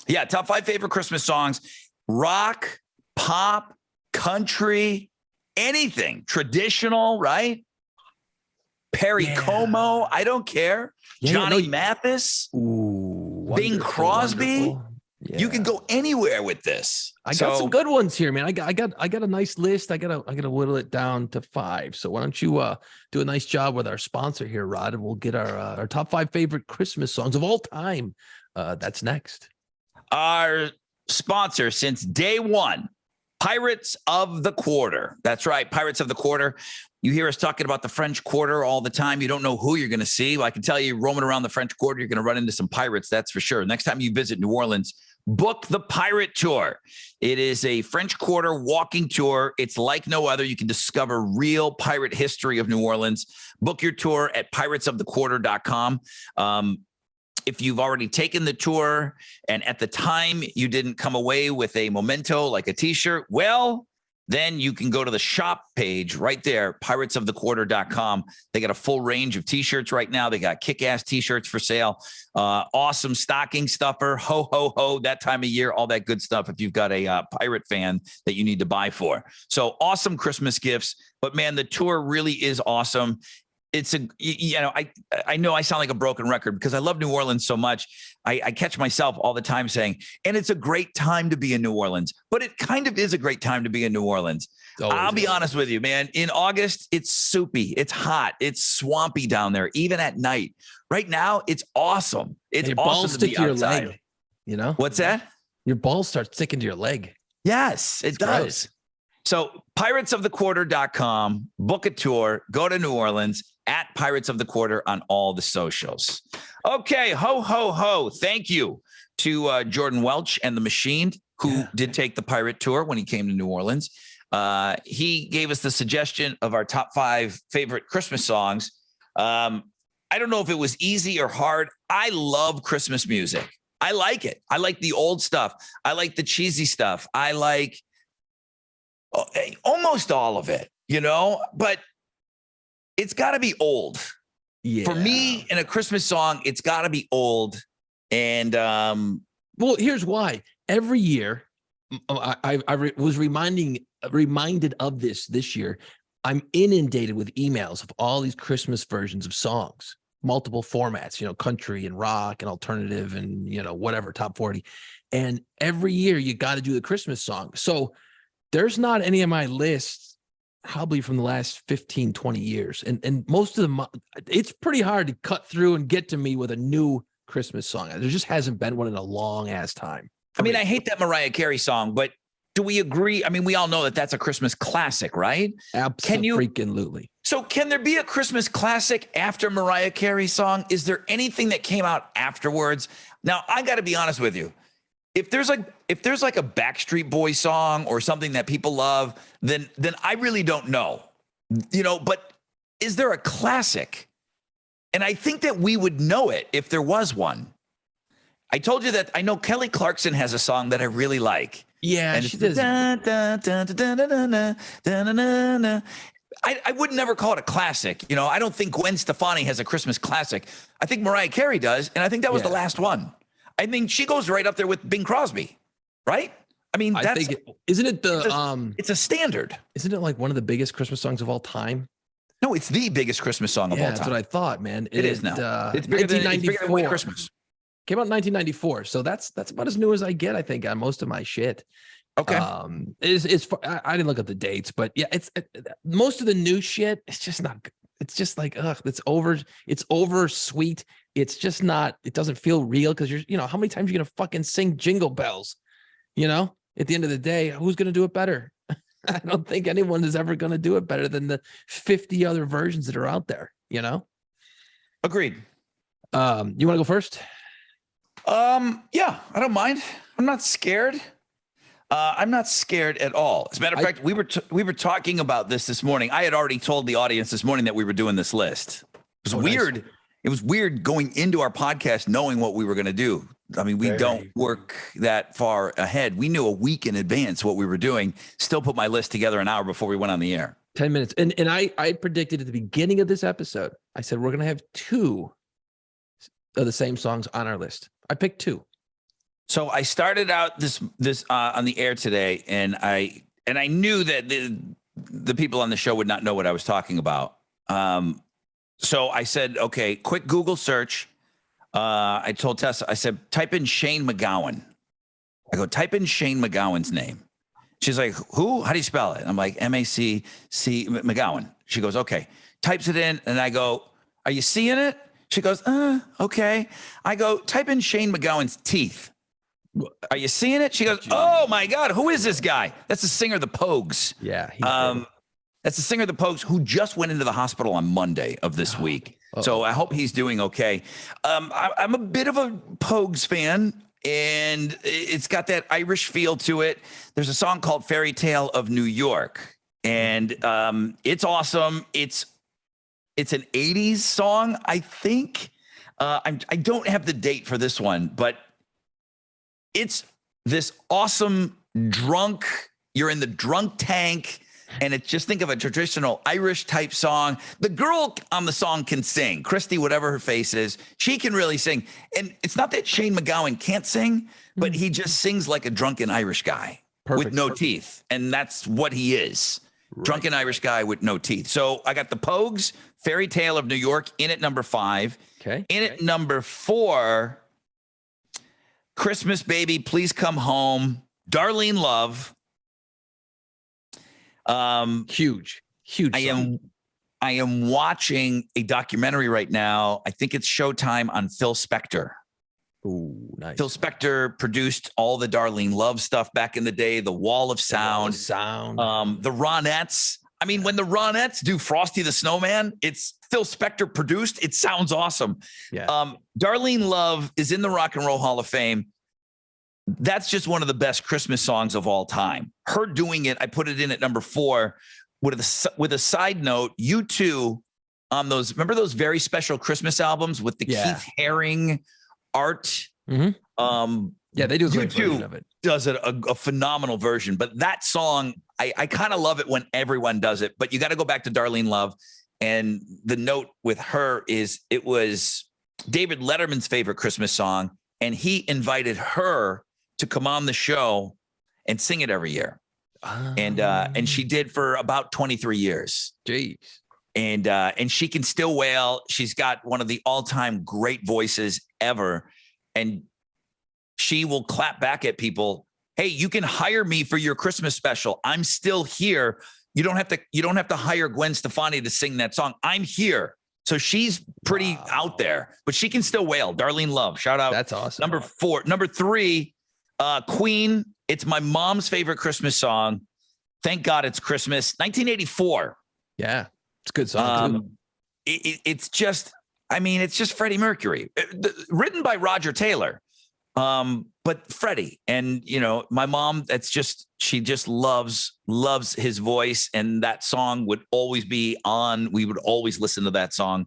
Yeah, top 5 favorite Christmas songs: rock, pop, country, anything traditional, right? Perry Yeah. Como, I don't care. Yeah, Johnny no, Mathis. Ooh, Bing wonderful, Crosby? wonderful. You Yeah. can go anywhere with this. I got some good ones here, man. I got a nice list. I gotta whittle it down to 5. So why don't you do a nice job with our sponsor here, Rod, and we'll get our top 5 favorite Christmas songs of all time. That's next. Our sponsor since day one, Pirates of the Quarter. That's right, Pirates of the Quarter. You hear us talking about the French Quarter all the time. You don't know who you're going to see. Well, I can tell you, roaming around the French Quarter, you're going to run into some pirates. That's for sure. Next time you visit New Orleans, book the Pirate Tour. It is a French Quarter walking tour. It's like no other. You can discover real pirate history of New Orleans. Book your tour at piratesofthequarter.com. If you've already taken the tour and at the time you didn't come away with a memento like a t-shirt, well, then you can go to the shop page right there, piratesofthequarter.com. They got a full range of t-shirts right now. They got kick-ass t-shirts for sale. Awesome stocking stuffer, ho, ho, ho, that time of year, all that good stuff if you've got a pirate fan that you need to buy for. So awesome Christmas gifts. But, man, the tour really is awesome. It's I know I sound like a broken record because I love New Orleans so much. I catch myself all the time saying, and it's a great time to be in New Orleans, but it kind of is a great time to be in New Orleans. I'll be honest with you, man. In August, it's soupy. It's hot. It's swampy down there, even at night. Right now, it's awesome. It's Your awesome balls to stick be to your outside. leg. You know What's that? Your balls start sticking to your leg. Yes, it It's does. gross. So piratesofthequarter.com, book a tour, go to New Orleans at Pirates of the Quarter on all the socials. Okay, ho, ho, ho. Thank you to Jordan Welch and the Machine, who did take the pirate tour when he came to New Orleans. He gave us the suggestion of our top 5 favorite Christmas songs. I don't know if it was easy or hard. I love Christmas music. I like it. I like the old stuff. I like the cheesy stuff. I like almost all of it, but it's got to be old. Yeah. For me, in a Christmas song, it's got to be old. And Well, here's why. Every year, I was reminded of this year. I'm inundated with emails of all these Christmas versions of songs, multiple formats, country and rock and alternative and, whatever, top 40. And every year you got to do the Christmas song. So there's not any of my lists probably from the last 15, 20 years. And most of them, it's pretty hard to cut through and get to me with a new Christmas song. There just hasn't been one in a long ass time. I mean, I hate that Mariah Carey song, but do we agree? I mean, we all know that that's a Christmas classic, right? Absolutely. So can there be a Christmas classic after Mariah Carey's song? Is there anything that came out afterwards? Now, I got to be honest with you. If there's like a Backstreet Boys song or something that people love, then I really don't know. But is there a classic? And I think that we would know it if there was one. I told you that I know Kelly Clarkson has a song that I really like. Yeah, And she it's does. I would never call it a classic. I don't think Gwen Stefani has a Christmas classic. I think Mariah Carey does. And I think that was the last one. I think she goes right up there with Bing Crosby, right? I mean, I think isn't it it's a standard. isn't it like one of the biggest Christmas songs of all time? No, it's the biggest Christmas song of all That's time. what I thought, man. It is now. It's bigger than White Christmas. Came out in 1994, so that's about as new as I get, I think, on most of my shit. Okay. I didn't look at the dates, but yeah, most of the new shit. It's just not. It's just like, it's over sweet. It's just not. It doesn't feel real because how many times are you gonna fucking sing Jingle Bells? At the end of the day, who's gonna do it better? I don't think anyone is ever gonna do it better than the 50 other versions that are out there. Agreed. You want to go first? Yeah, I don't mind. I'm not scared. I'm not scared at all. As a matter of fact, we were talking about this morning. I had already told the audience this morning that we were doing this list. It was weird. Nice. It was weird going into our podcast knowing what we were going to do. I mean, we don't work that far ahead. We knew a week in advance what we were doing. Still put my list together an hour before we went on the air. 10 minutes. And I predicted at the beginning of this episode, I said, we're going to have 2 of the same songs on our list. I picked 2. So I started out this on the air today, and I knew that the people on the show would not know what I was talking about. So I said, okay, quick Google search. I told Tessa, I said, type in Shane MacGowan. I go, type in Shane MacGowan's name. She's like, who? How do you spell it? I'm like, MacC MacGowan. She goes, okay. Types it in, and I go, are you seeing it? She goes, okay. I go, type in Shane MacGowan's teeth. Are you seeing it? She goes, oh my God, who is this guy? That's the singer of the Pogues. Yeah. That's the singer of the Pogues who just went into the hospital on Monday of this week. So I hope he's doing okay. I'm a bit of a Pogues fan, and it's got that Irish feel to it. There's a song called Fairy Tale of New York, and it's awesome. It's an 80s song, I think. I don't have the date for this one, but it's this awesome drunk, you're in the drunk tank, and it's just think of a traditional Irish type song. The girl on the song can sing. Christy, whatever her face is, she can really sing. And it's not that Shane MacGowan can't sing, but he just sings like a drunken Irish guy with no teeth. And that's what he is. Right. Drunken Irish guy with no teeth. So I got the Pogues, Fairy Tale of New York in at number 5. Okay. In at number 4, Christmas Baby, Please Come Home, Darlene Love. Huge. I am watching a documentary right now. I think it's Showtime on Phil Spector. Ooh, nice. Phil Spector produced all the Darlene Love stuff back in the day, the Wall of Sound. The Ronettes. I mean, when the Ronettes do Frosty the Snowman, it's Phil Spector produced. It sounds awesome. Yeah. Darlene Love is in the Rock and Roll Hall of Fame. That's just one of the best Christmas songs of all time. Her doing it, I put it in at number 4 with a side note. U2 on remember those very special Christmas albums with the Keith Haring art? Mm-hmm. Yeah, they do a great version of it. Does it a phenomenal version, but that song, I kind of love it when everyone does it, but you got to go back to Darlene Love. And the note with her is it was David Letterman's favorite Christmas song, and he invited her to come on the show and sing it every year. And she did for about 23 years. Jeez. And she can still wail. She's got one of the all-time great voices ever. And she will clap back at people. Hey, you can hire me for your Christmas special. I'm still here. You don't have to hire Gwen Stefani to sing that song. I'm here. So she's pretty out there, but she can still wail. Darlene Love, shout out. That's awesome. Number 4, number 3, Queen. It's my mom's favorite Christmas song. Thank God It's Christmas. 1984. Yeah, it's a good song. It's just Freddie Mercury, written by Roger Taylor. But Freddie, and my mom, she just loves his voice, and that song would always be on. We would always listen to that song.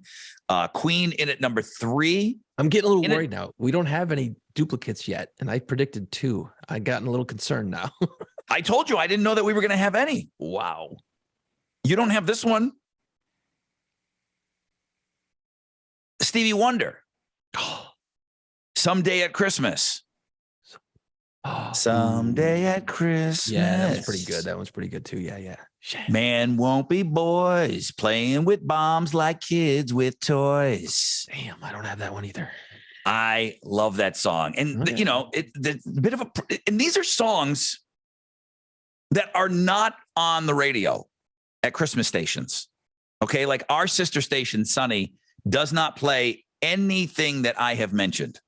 Queen in at number 3. I'm getting a little worried now. We don't have any duplicates yet, and I predicted 2. I gotten a little concerned now. I told you I didn't know that we were going to have any. Wow. You don't have this one. Stevie Wonder. Someday at Christmas. Someday at Christmas. Yeah, that was pretty good. That one's pretty good too. Yeah, yeah. Shit. Man won't be boys playing with bombs like kids with toys. Damn, I don't have that one either. I love that song. And, Okay. you know, the bit of and these are songs that are not on the radio at Christmas stations. Okay. Like our sister station, Sunny, does not play anything that I have mentioned.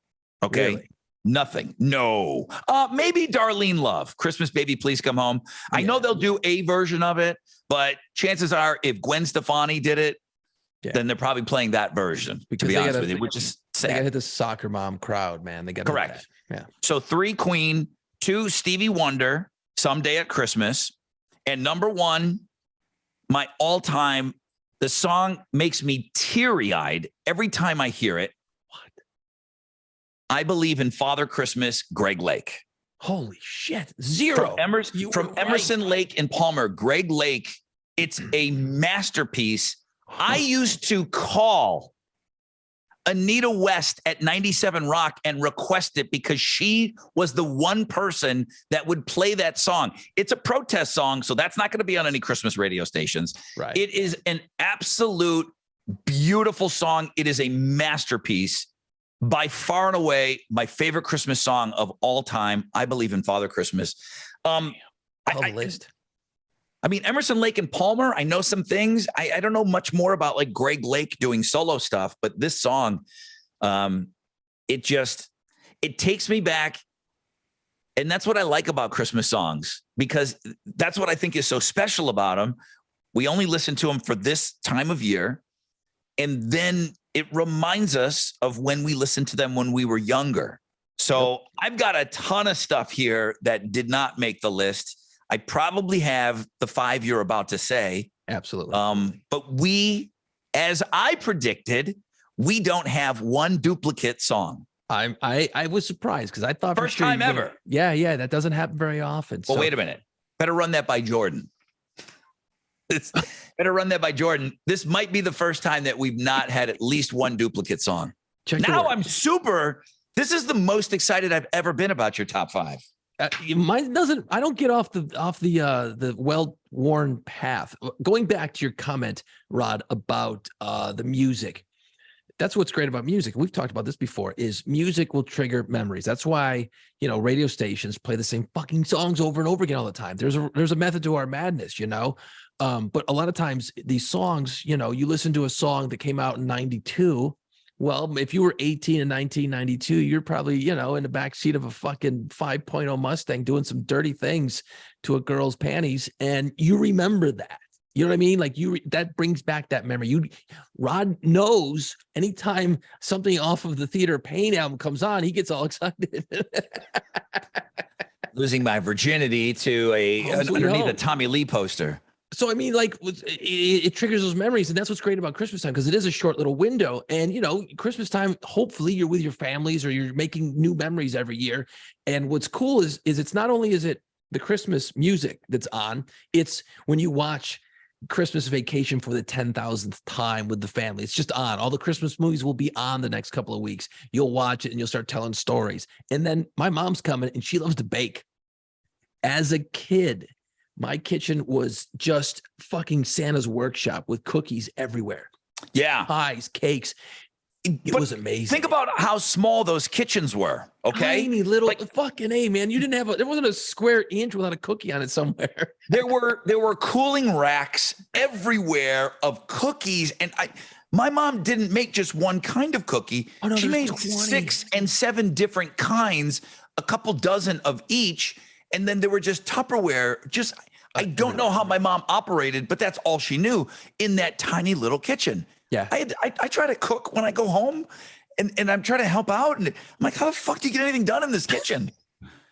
Okay. Really? Nothing. No. Maybe Darlene Love, Christmas Baby, Please Come Home. I know they'll do a version of it, but chances are if Gwen Stefani did it, then they're probably playing that version, Because to be they honest gotta- with you, which is They gotta sad. hit the soccer mom crowd, man. They got Correct. Yeah. So 3 Queen, 2 Stevie Wonder, Someday at Christmas, and number 1, my all-time, the song makes me teary-eyed every time I hear it. What? I Believe in Father Christmas, Greg Lake. Holy shit. Zero. From Emerson, Lake and Palmer, Greg Lake, it's a masterpiece. I used to call Anita West at 97 Rock and request it because she was the one person that would play that song. It's a protest song, so that's not going to be on any Christmas radio stations. Right. It is an absolute beautiful song. It is a masterpiece. By far and away, my favorite Christmas song of all time. I Believe in Father Christmas. Tell the list. I mean, Emerson, Lake and Palmer, I know some things. I don't know much more about like Greg Lake doing solo stuff, but this song, it takes me back. And that's what I like about Christmas songs, because that's what I think is so special about them. We only listen to them for this time of year. And then it reminds us of when we listened to them when we were younger. So I've got a ton of stuff here that did not make the list. I probably have the 5 you're about to say. Absolutely. But we, as I predicted, we don't have one duplicate song. I was surprised because I thought First time ever. Yeah, that doesn't happen very often. Well, wait a minute. Better run that by Jordan. Better run that by Jordan. This might be the first time that we've not had at least one duplicate song. Now I'm super. This is the most excited I've ever been about your top 5. Mine doesn't. I don't get off the well-worn path. Going back to your comment, Rod, about the music. That's what's great about music. We've talked about this before. Is music will trigger memories. That's why radio stations play the same fucking songs over and over again all the time. There's a method to our madness, But a lot of times these songs, you listen to a song that came out in '92. Well, if you were 18 in 1992, you're probably, in the backseat of a fucking 5.0 Mustang doing some dirty things to a girl's panties. And you remember that. You know what I mean? Like that brings back that memory. Rod knows anytime something off of the Theater Pain album comes on, he gets all excited. Losing my virginity to underneath a Tommy Lee poster. So, I mean, it triggers those memories. And that's what's great about Christmas time, because it is a short little window. And, Christmas time, hopefully you're with your families or you're making new memories every year. And what's cool is it's not only is it the Christmas music that's on, it's when you watch Christmas Vacation for the 10,000th time with the family. It's just on. All the Christmas movies will be on the next couple of weeks. You'll watch it and you'll start telling stories. And then my mom's coming and she loves to bake. As a kid, my kitchen was just fucking Santa's workshop with cookies everywhere. Yeah. Pies, cakes. It was amazing. Think about how small those kitchens were. Okay. Tiny little fucking A, man. There wasn't a square inch without a cookie on it somewhere. There were cooling racks everywhere of cookies. And my mom didn't make just one kind of cookie. Oh, no, she made 20. 6 and 7 different kinds, a couple dozen of each. And then there were just Tupperware. I don't know how my mom operated, but that's all she knew in that tiny little kitchen. Yeah. I try to cook when I go home and I'm trying to help out. And I'm like, how the fuck do you get anything done in this kitchen?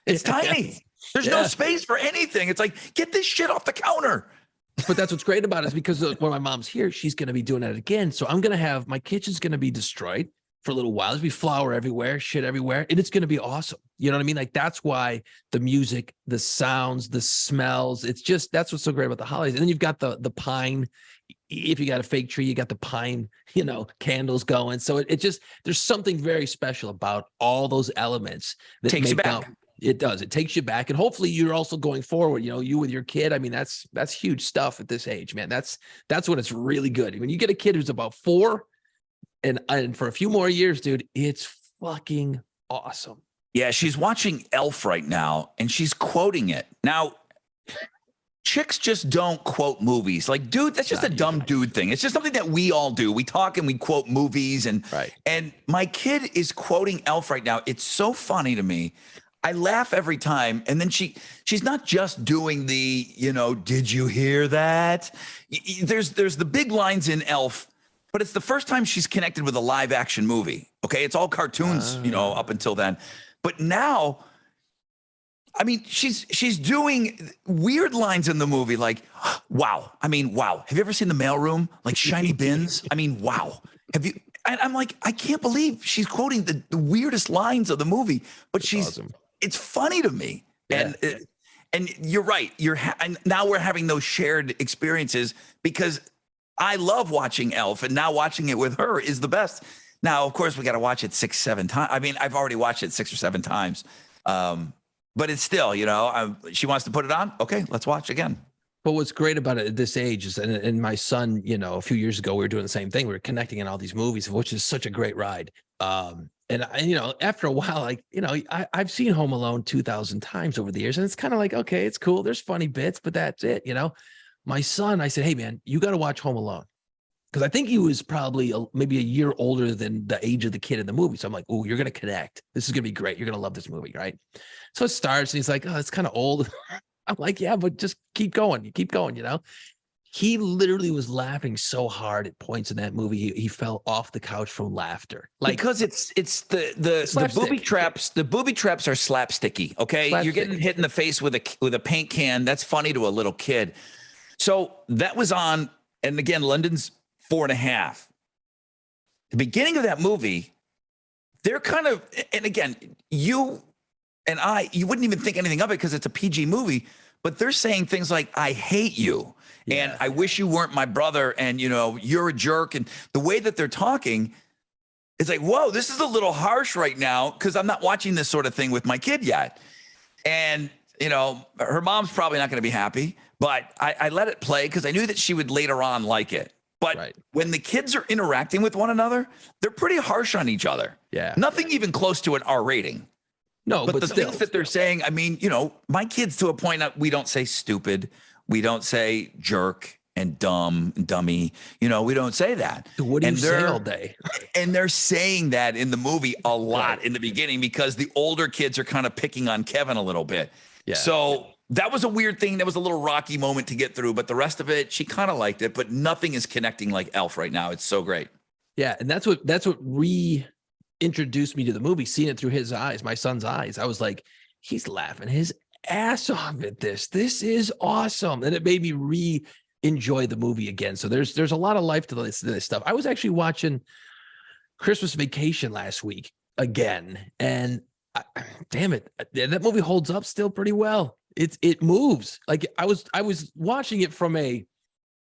It's tiny. There's no space for anything. It's like, get this shit off the counter. But that's what's great about it is because when my mom's here, she's going to be doing that again. So I'm going to my kitchen's going to be destroyed for a little while. There's be flour everywhere, shit everywhere. And it's going to be awesome. You know what I mean? Like that's why the music, the sounds, the smells, that's what's so great about the holidays. And then you've got the pine. If you got a fake tree, you got the pine, candles going. So it just, there's something very special about all those elements that takes you back. It does. It takes you back, and hopefully you're also going forward. You know, you with your kid. I mean, that's huge stuff at this age, man. That's when it's really good. When you get a kid who's about 4, and for a few more years, dude, it's fucking awesome. Yeah, she's watching Elf right now, and she's quoting it. Now, chicks just don't quote movies. Like, dude, that's just a dumb dude thing. It's just something that we all do. We talk and we quote movies, and my kid is quoting Elf right now. It's so funny to me. I laugh every time. And then she's not just doing the, did you hear that? There's the big lines in Elf, but it's the first time she's connected with a live action movie. Okay. It's all cartoons, up until then. But now, I mean, she's doing weird lines in the movie, like, wow. I mean, wow. Have you ever seen The Mailroom? Like shiny bins? I mean, wow. Have you? And I'm like, I can't believe she's quoting the weirdest lines of the movie, but she's awesome. It's funny to me. Yeah. And you're right. And now we're having those shared experiences because I love watching Elf, and now watching it with her is the best. Now, of course, we got to watch it 6-7 times. I mean, I've already watched it 6 or 7 times. But it's still, she wants to put it on. Okay, let's watch again. But what's great about it at this age is, and my son, a few years ago, we were doing the same thing. We were connecting in all these movies, which is such a great ride. And after a while, I've seen Home Alone 2,000 times over the years, and it's kind of like, okay, it's cool. There's funny bits, but that's it. My son, I said, hey man, you got to watch Home Alone. Because I think he was probably maybe a year older than the age of the kid in the movie. So I'm like, oh, you're going to connect. This is going to be great. You're going to love this movie, right? So it starts, and he's like, oh, it's kind of old. I'm like, yeah, but just keep going. You keep going, He literally was laughing so hard at points in that movie. He fell off the couch from laughter. Because it's the booby traps. The booby traps are slapsticky. Okay. You're getting hit in the face with a paint can. That's funny to a little kid. So that was on. And again, London's 4.5. The beginning of that movie, they're kind of, and again, you and you wouldn't even think anything of it because it's a PG movie, but they're saying things like, I hate you. Yeah. And I wish you weren't my brother. And, you're a jerk. And the way that they're talking is like, whoa, this is a little harsh right now because I'm not watching this sort of thing with my kid yet. And, her mom's probably not going to be happy, but I let it play because I knew that she would later on like it. But when the kids are interacting with one another, they're pretty harsh on each other. Yeah. Nothing even close to an R rating. No, but the things that they're saying, I mean, my kids to a point, we don't say stupid. We don't say jerk and dumb and dummy. We don't say that. So what do you say all day? And they're saying that in the movie a lot in the beginning because the older kids are kind of picking on Kevin a little bit. Yeah. So that was a weird thing. That was a little rocky moment to get through, but the rest of it, she kind of liked it, but nothing is connecting like Elf right now. It's so great. Yeah. And that's what reintroduced me to the movie, seeing it through his eyes, my son's eyes. I was like, he's laughing his ass off at this. This is awesome. And it made me re-enjoy the movie again. So there's a lot of life to this stuff. I was actually watching Christmas Vacation last week again, and damn it, that movie holds up still pretty well. It moves. Like I was watching it from a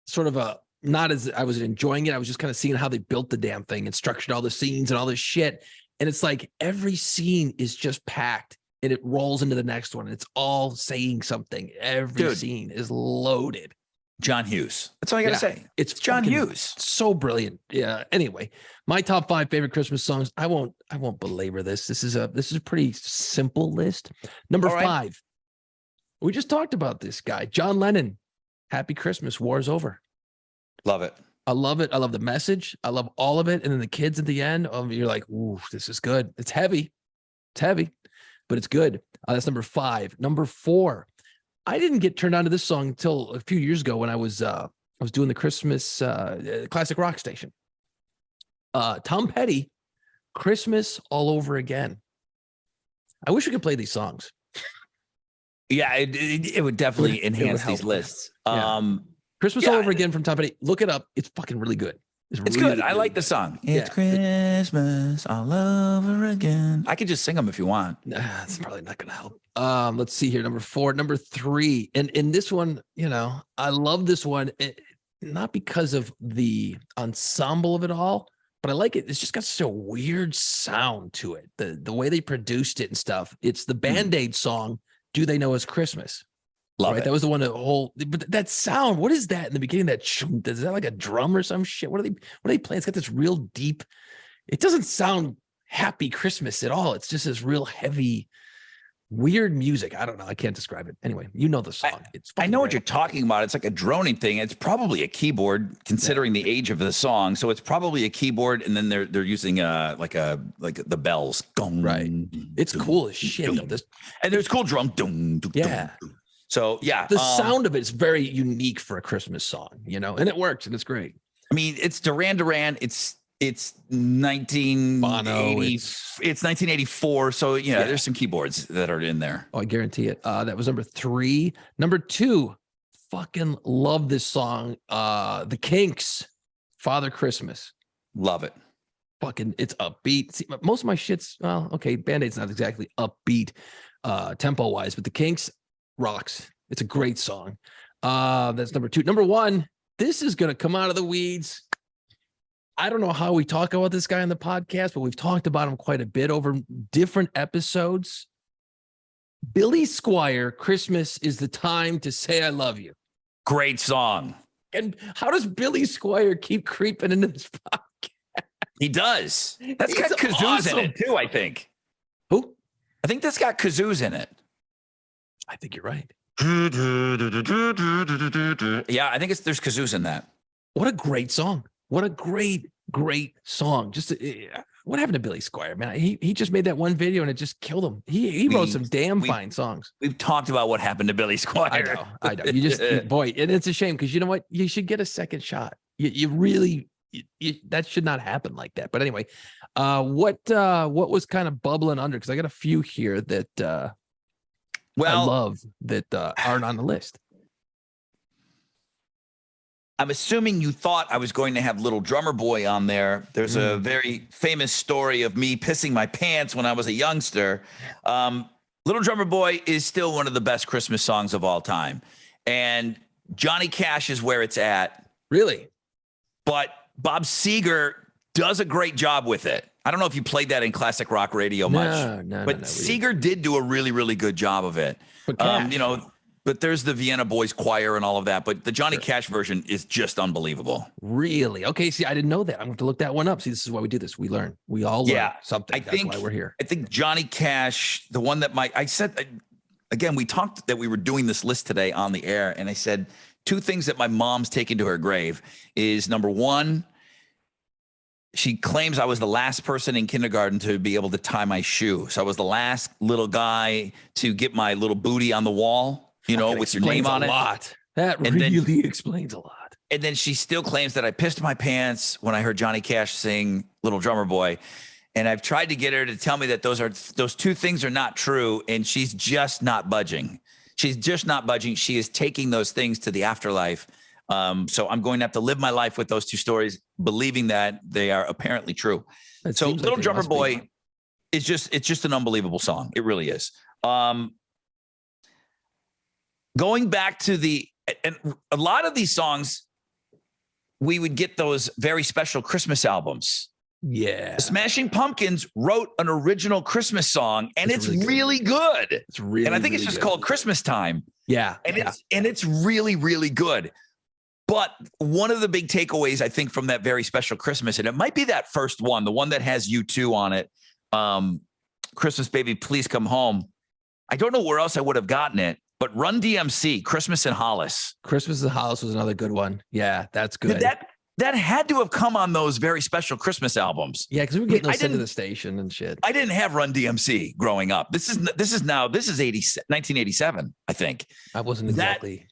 sort of a, not as I was enjoying it. I was just kind of seeing how they built the damn thing and structured all the scenes and all this shit. And it's like every scene is just packed and it rolls into the next one. And it's all saying something. Every scene is loaded. John Hughes. That's all I got to say. It's John Hughes. So brilliant. Yeah. Anyway, my top 5 favorite Christmas songs. I won't belabor this. This is a pretty simple list. Number 5. We just talked about this guy, John Lennon. Happy Christmas. War's over. Love it. I love it. I love the message. I love all of it. And then the kids at the end, you're like, ooh, this is good. It's heavy. It's heavy, but it's good. That's number 5. Number 4. I didn't get turned on to this song until a few years ago when I was doing the Christmas classic rock station. Tom Petty, Christmas All Over Again. I wish we could play these songs. Yeah, it would definitely enhance these lists. Yeah. Christmas All Over Again from Tom Petty. Look it up. It's fucking really good. It's really good. I like the song. It's Christmas all over again. I could just sing them if you want. It's probably not going to help. Let's see here. Number 4, number 3. And in this one, I love this one. Not because of the ensemble of it all, but I like it. It's just got such a weird sound to it. The way they produced it and stuff. It's the Band-Aid song, Do They Know It's Christmas? Love Right. it. That was the one but that sound, what is that in the beginning? Is that like a drum or some shit? What are they playing? It's got this real deep, it doesn't sound happy Christmas at all. It's just this real heavy, weird music. I don't know. I can't describe it. Anyway, you know the song. I know what you're talking about. It's like a droning thing. It's probably a keyboard, considering the age of the song. So it's probably a keyboard, and then they're using like the bells. Dong, Right. It's dong, cool as shit. dong. Though. This, And there's cool drum. Dong, dong, Yeah. dong. So yeah, the sound of it is very unique for a Christmas song, and it works and it's great. I mean, it's Duran Duran. It's 1980. Bono, It's 1984. So there's some keyboards that are in there. Oh, I guarantee it. That was number 3. Number 2, fucking love this song. The Kinks, Father Christmas. Love it. Fucking, it's upbeat. See, most of my shit's, well, okay, Band-Aid's not exactly upbeat tempo wise, but the Kinks rocks. It's a great song. That's number 2. Number 1, this is gonna come out of the weeds. I don't know how we talk about this guy on the podcast, but we've talked about him quite a bit over different episodes. Billy Squier, Christmas is the time to say I love you. Great song. And how does Billy Squier keep creeping into this podcast? He does. That's He's got kazoos awesome. in it too, I think. Who? I think that's got kazoos in it. I think you're right. Yeah, I think there's kazoos in that. What a great song. What a great song. Just what happened to Billy Squier, man? He just made that one video and it just killed him. He wrote some damn fine songs. We've talked about what happened to Billy Squier. I know. You just boy, and it's a shame because you know what? You should get a second shot. You really that should not happen like that. But anyway, what was kind of bubbling under? Because I got a few here that I love that aren't on the list. I'm assuming you thought I was going to have Little Drummer Boy on there. There's a very famous story of me pissing my pants when I was a youngster. Little Drummer Boy is still one of the best Christmas songs of all time. And Johnny Cash is where it's at. Really? But Bob Seger does a great job with it. I don't know if you played that in classic rock radio much. But Seger did do a really, really good job of it. But there's the Vienna Boys Choir and all of that. But the Johnny Cash version is just unbelievable. Really? Okay. See, I didn't know that. I'm going to look that one up. See, this is why we do this. We learn. We all learn something. That's why we're here. I think Johnny Cash, the one that I said, again, we talked that we were doing this list today on the air. And I said 2 things that my mom's taken to her grave is, number 1, she claims I was the last person in kindergarten to be able to tie my shoe. So I was the last little guy to get my little booty on the wall. With your name on it. That really explains a lot. And then she still claims that I pissed my pants when I heard Johnny Cash sing Little Drummer Boy. And I've tried to get her to tell me that those 2 things are not true. And she's just not budging. She's just not budging. She is taking those things to the afterlife. So I'm going to have to live my life with those 2 stories, believing that they are apparently true. So Little Drummer Boy is just an unbelievable song. It really is. Going back to and a lot of these songs, we would get those very special Christmas albums. Yeah. The Smashing Pumpkins wrote an original Christmas song, and it's really good. It's really, and I think really it's just good. called Christmas Time. Yeah. And it's really, really good. But one of the big takeaways, I think, from that very special Christmas, and it might be that first one, the one that has U2 on it, Christmas Baby, Please Come Home. I don't know where else I would have gotten it. But Run DMC, Christmas in Hollis. Christmas in Hollis was another good one. Yeah, that's good. That had to have come on those very special Christmas albums. Yeah, because we were getting those into the station and shit. I didn't have Run DMC growing up. This is 1987, I think. I wasn't exactly.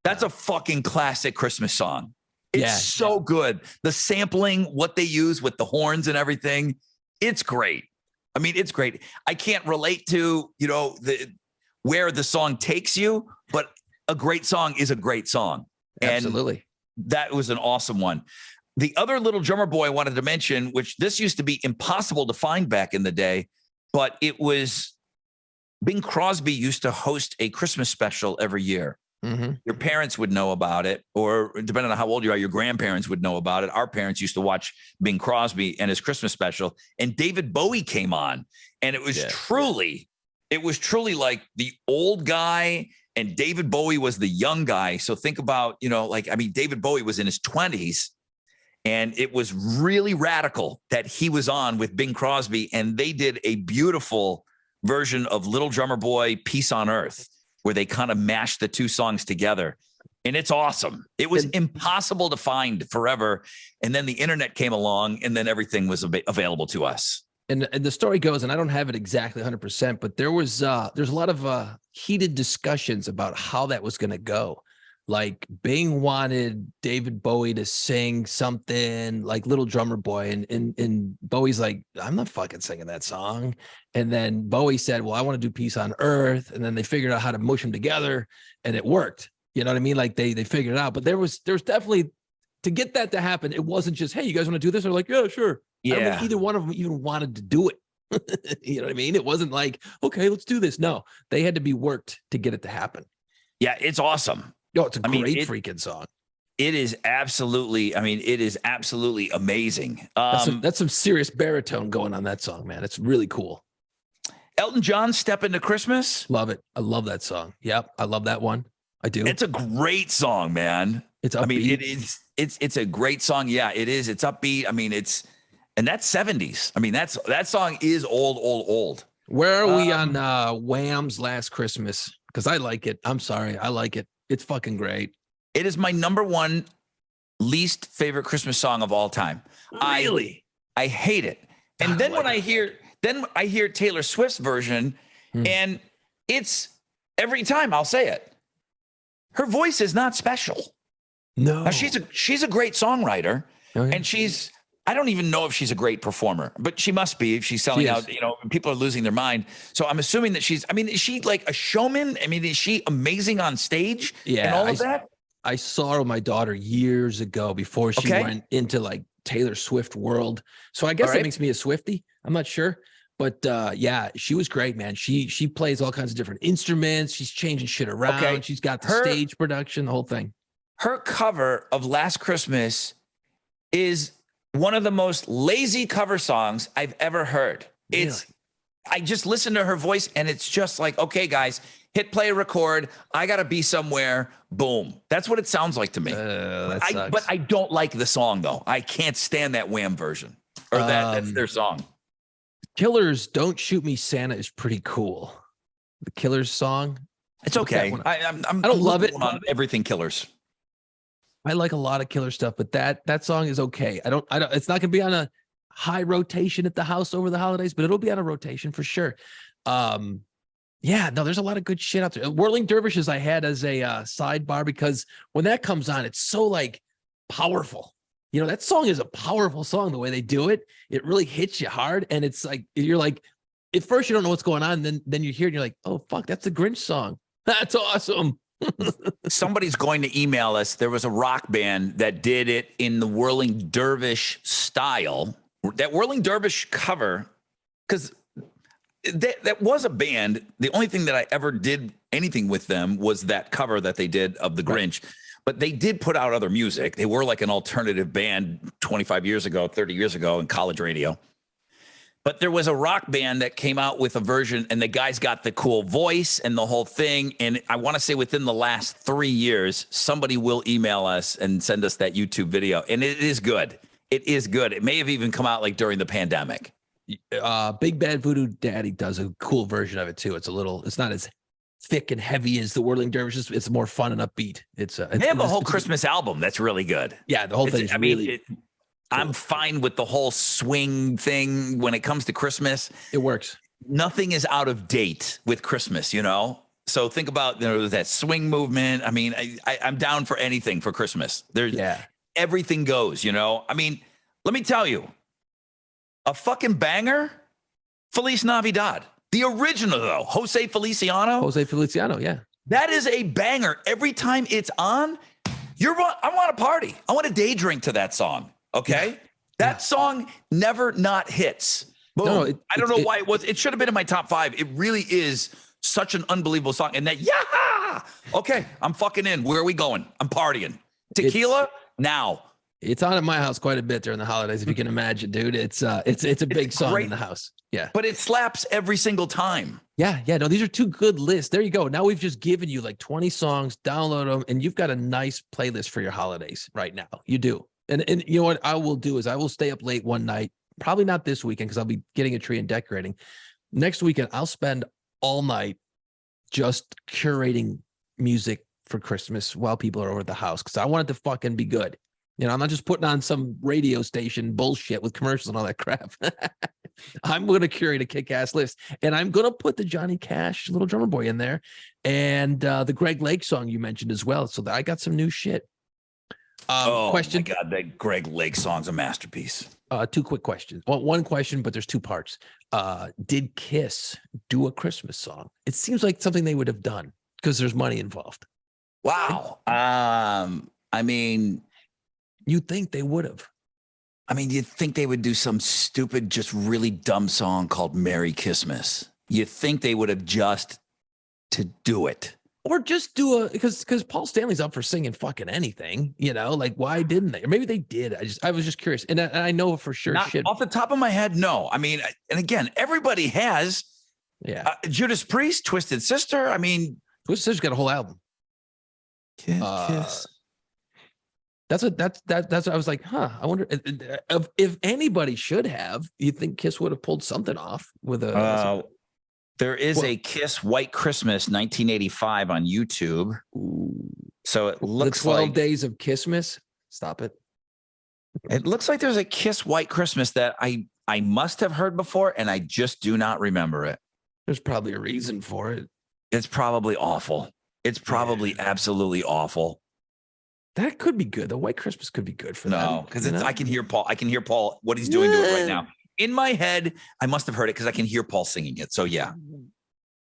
That's a fucking classic Christmas song. It's so good. The sampling, what they use with the horns and everything, it's great. I mean, it's great. I can't relate to, where the song takes you, but a great song is a great song. Absolutely. And that was an awesome one. The other Little Drummer Boy I wanted to mention, which this used to be impossible to find back in the day, but it was Bing Crosby used to host a Christmas special every year. Your parents would know about it, or depending on how old you are, your grandparents would know about it. Our parents used to watch Bing Crosby and his Christmas special, and David Bowie came on, and it was truly like the old guy, and David Bowie was the young guy. So think about, David Bowie was in his 20s, and it was really radical that he was on with Bing Crosby, and they did a beautiful version of Little Drummer Boy, Peace on Earth, where they kind of mashed the two songs together. And it's awesome. It was impossible to find forever. And then the internet came along, and then everything was available to us. And the story goes, and I don't have it exactly 100%, but there's a lot of heated discussions about how that was going to go. Like Bing wanted David Bowie to sing something like Little Drummer Boy. And Bowie's like, I'm not fucking singing that song. And then Bowie said, well, I want to do Peace on Earth. And then they figured out how to mush them together, and it worked. You know what I mean? Like they figured it out. But there's definitely, to get that to happen, it wasn't just, hey, you guys want to do this? They're like, yeah, sure. Yeah. I don't think either one of them even wanted to do it. You know what I mean? It wasn't like, okay, let's do this. No, they had to be worked to get it to happen. Yeah, it's awesome. Oh, it's a great freaking song. It is absolutely amazing. That's some serious baritone going on that song, man. It's really cool. Elton John, Step Into Christmas. Love it. I love that song. Yep. I love that one. I do. It's a great song, man. It's upbeat. It's a great song. Yeah, it is. It's upbeat. And that's 70s. That song is old. Where are we on Wham's Last Christmas? Because I like it. I'm sorry. I like it. It's fucking great. It is my number one least favorite Christmas song of all time. Really? I hate it. And then when I hear Taylor Swift's version, and it's every time I'll say it, her voice is not special. No. Now, she's a great songwriter, and I don't even know if she's a great performer, but she must be if she's selling out, people are losing their mind. So I'm assuming that is she like a showman? Is she amazing on stage? Yeah. And all of that? I saw her with my daughter years ago before she went into like Taylor Swift world. So I guess that makes me a Swiftie. I'm not sure. But yeah, she was great, man. She plays all kinds of different instruments. She's changing shit around. Okay. She's got the stage production, the whole thing. Her cover of Last Christmas is one of the most lazy cover songs I've ever heard. Really? I just listen to her voice, and it's just like, okay, guys, hit play, record. I got to be somewhere. Boom. That's what it sounds like to me. That sucks. But I don't like the song, though. I can't stand that Wham version, or that's their song. Killers' Don't Shoot Me Santa is pretty cool. The Killers song. It's okay. I don't love it. On everything Killers. I like a lot of Killer stuff, but that song is okay. I don't, it's not going to be on a high rotation at the house over the holidays, but it'll be on a rotation for sure. Yeah, no, there's a lot of good shit out there. Whirling Dervishes I had as a sidebar, because when that comes on, it's so like powerful. That song is a powerful song. The way they do it, it really hits you hard. And it's like, you're like, at first you don't know what's going on. Then you hear it and you're like, oh, fuck, that's the Grinch song. That's awesome. Somebody's going to email us. There was a rock band that did it in the Whirling Dervish style. That Whirling Dervish cover, because that was a band. The only thing that I ever did anything with them was that cover that they did of the Grinch. Right. But they did put out other music. They were like an alternative band 25 years ago, 30 years ago in college radio. But there was a rock band that came out with a version, and the guy's got the cool voice and the whole thing. And I want to say within the last 3 years, somebody will email us and send us that YouTube video. And it is good. It is good. It may have even come out like during the pandemic. Big Bad Voodoo Daddy does a cool version of it too. It's not as thick and heavy as the Whirling Dervishes. It's more fun and upbeat. They have a whole Christmas album that's really good. Yeah, the whole thing is really cool. I'm fine with the whole swing thing when it comes to Christmas. It works. Nothing is out of date with Christmas, So think about that swing movement. I'm down for anything for Christmas. Everything goes, Let me tell you, a fucking banger, Feliz Navidad. The original, though, Jose Feliciano, yeah. That is a banger. Every time it's on, I want to party. I want a day drink to that song, okay? Yeah. That song never not hits. Boom. No, I don't know why it was. It should have been in my top 5. It really is Such an unbelievable song. And that, yeah, okay, I'm fucking in. Where are we going? I'm partying. Tequila now. It's on at my house quite a bit during the holidays, if you can imagine, dude. It's a big song great. in the house. Yeah. But it slaps every single time. Yeah. No, these are two good lists. There you go. Now we've just given you like 20 songs, download them, and you've got a nice playlist for your holidays right now. You do. And you know what I will do is I will stay up late one night, probably not this weekend because I'll be getting a tree and decorating. Next weekend, I'll spend all night just curating music for Christmas while people are over at the house because I want it to fucking be good. You know, I'm not just putting on some radio station bullshit with commercials and all that crap. I'm going to curate a kick-ass list, and I'm going to put the Johnny Cash Little Drummer Boy in there, and the Greg Lake song you mentioned as well. So that I got some new shit. Question. My God, that Greg Lake song's a masterpiece. Two quick questions. Well, one question, but there's two parts. Did Kiss do a Christmas song? It seems like something they would have done because there's money involved. Wow. I mean, you think they would have? I mean, you'd think they would do some stupid, just really dumb song called Merry Christmas. You think they would have just to do it. Or just do because Paul Stanley's up for singing fucking anything, you know, like why didn't they? Or maybe they did. I was just curious. And I know for sure. Off the top of my head, no. I mean, and again, everybody has. Yeah. Judas Priest, Twisted Sister. I mean, Twisted Sister's got a whole album. Kiss. That's what I was like, huh? I wonder if anybody should have. You think Kiss would have pulled something off with a? There is a Kiss White Christmas 1985 on YouTube. Ooh. So it looks the 12 like days of Kissmas. Stop it. It looks like there's a Kiss White Christmas that I must have heard before, and I just do not remember it. There's probably a reason for it. It's probably awful. It's probably absolutely awful. That could be good. The White Christmas could be good for them. No, because I can hear Paul. I can hear Paul what he's doing to it right now. In my head, I must have heard it because I can hear Paul singing it. So yeah,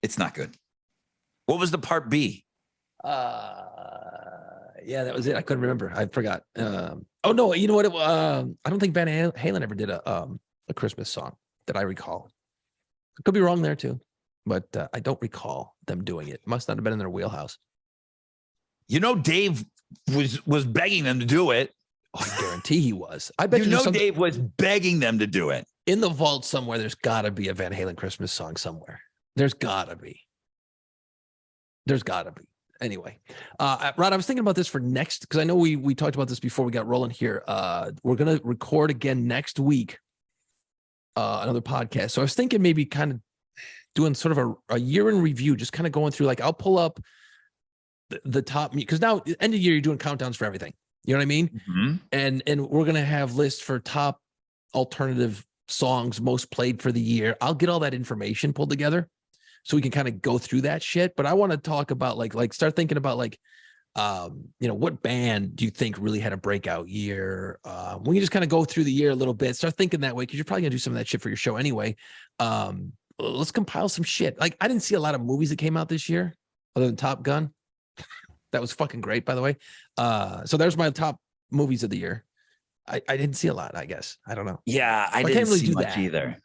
it's not good. What was the part B? Yeah, that was it. I couldn't remember. I forgot. Oh no, you know what? I don't think Van Halen ever did a Christmas song that I recall. I could be wrong there too, but I don't recall them doing it. Must not have been in their wheelhouse. You know, Dave was begging them to do it. Oh, I guarantee he was. I bet Dave was begging them to do it. In the vault somewhere, there's got to be a Van Halen Christmas song somewhere. There's got to be. Anyway, Rod, I was thinking about this for next, because I know we talked about this before we got rolling here. We're going to record again next week, another podcast. So I was thinking maybe kind of doing sort of a year in review, just kind of going through, like I'll pull up the top, because now end of the year, you're doing countdowns for everything. You know what I mean? Mm-hmm. And we're going to have lists for top alternative songs most played for the year. I'll get all that information pulled together so we can kind of go through that shit. But I want to talk about like start thinking about what band do you think really had a breakout year? We can just kind of go through the year a little bit, start thinking that way, because you're probably gonna do some of that shit for your show anyway. Let's compile some shit. Like I didn't see a lot of movies that came out this year other than Top Gun. That was fucking great, by the way. So there's my top movies of the year. I didn't see a lot, I guess. I don't know. Yeah, I didn't really see much either.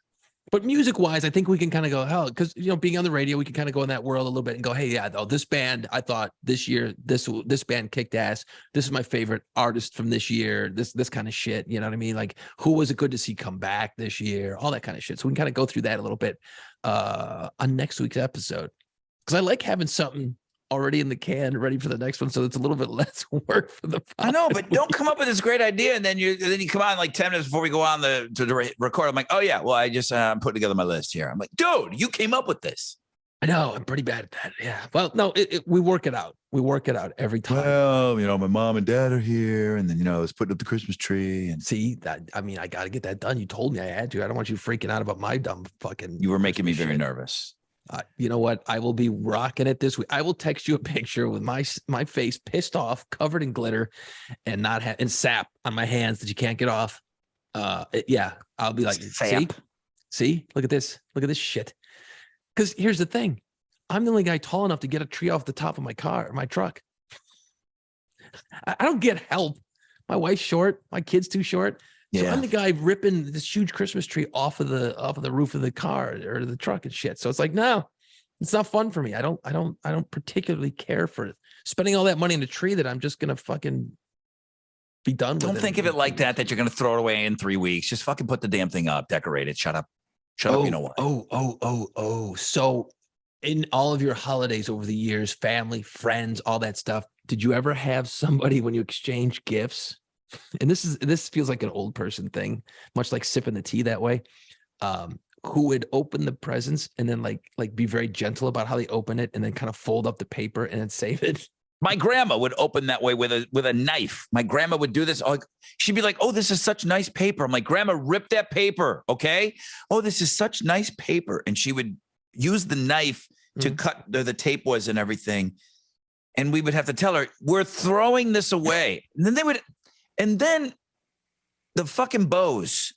But music wise, I think we can kind of go, hell, because being on the radio, we can kind of go in that world a little bit and go, hey, yeah, though this band, I thought this year, this band kicked ass. This is my favorite artist from this year. This kind of shit. You know what I mean? Like, who was it good to see come back this year? All that kind of shit. So we can kind of go through that a little bit on next week's episode, because I like having something already in the can, ready for the next one, so it's a little bit less work for the. I know, but don't come up with this great idea and then you come on like 10 minutes before we go on to record. I'm like, oh yeah, well I just I'm putting together my list here. I'm like, dude, you came up with this. I know, I'm pretty bad at that. Yeah, well, no, we work it out. We work it out every time. Well, my mom and dad are here, and then I was putting up the Christmas tree. And see that, I mean, I got to get that done. You told me I had to. I don't want you freaking out about my dumb fucking. You were making me very nervous. You know what? I will be rocking it this week. I will text you a picture with my face pissed off, covered in glitter, and and sap on my hands that you can't get off. Yeah, I'll be like, see, look at this shit. Because here's the thing, I'm the only guy tall enough to get a tree off the top of my truck. I don't get help. My wife's short. My kid's too short. So I'm the guy ripping this huge Christmas tree off of the roof of the car or the truck and shit. So it's like, no, It's not fun for me. I don't particularly care for spending all that money on a tree that I'm just gonna fucking be done with. Don't think of it like that you're going to throw it away in 3 weeks. Just fucking put the damn thing up, decorate it. Shut up. You know what? So in all of your holidays over the years, family, friends, all that stuff, did you ever have somebody when you exchange gifts? And this feels like an old person thing, much like sipping the tea that way. Who would open the presents and then like be very gentle about how they open it and then kind of fold up the paper and then save it? My grandma would open that way with a knife. My grandma would do this. She'd be like, "Oh, this is such nice paper." I'm like, "Grandma, rip that paper, okay? Oh, this is such nice paper." And she would use the knife to cut the tape was and everything. And we would have to tell her, "We're throwing this away." And then the fucking bows.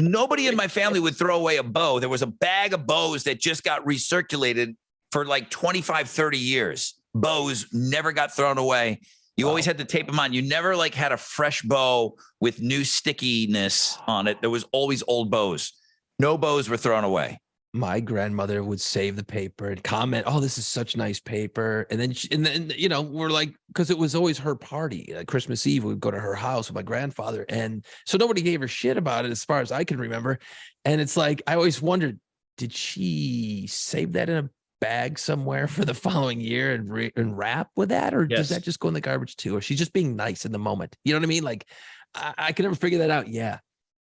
Nobody in my family would throw away a bow. There was a bag of bows that just got recirculated for like 25, 30 years. Bows never got thrown away. You always had to tape them on. You never like had a fresh bow with new stickiness on it. There was always old bows. No bows were thrown away. My grandmother would save the paper and comment, "Oh, this is such nice paper." And then, you know, we're like, because it was always her party. Christmas Eve, we'd go to her house with my grandfather. And so nobody gave her shit about it as far as I can remember. And it's like, I always wondered, did she save that in a bag somewhere for the following year and wrap with that? Or does that just go in the garbage too? Or she's just being nice in the moment? You know what I mean? Like, I could never figure that out. Yeah.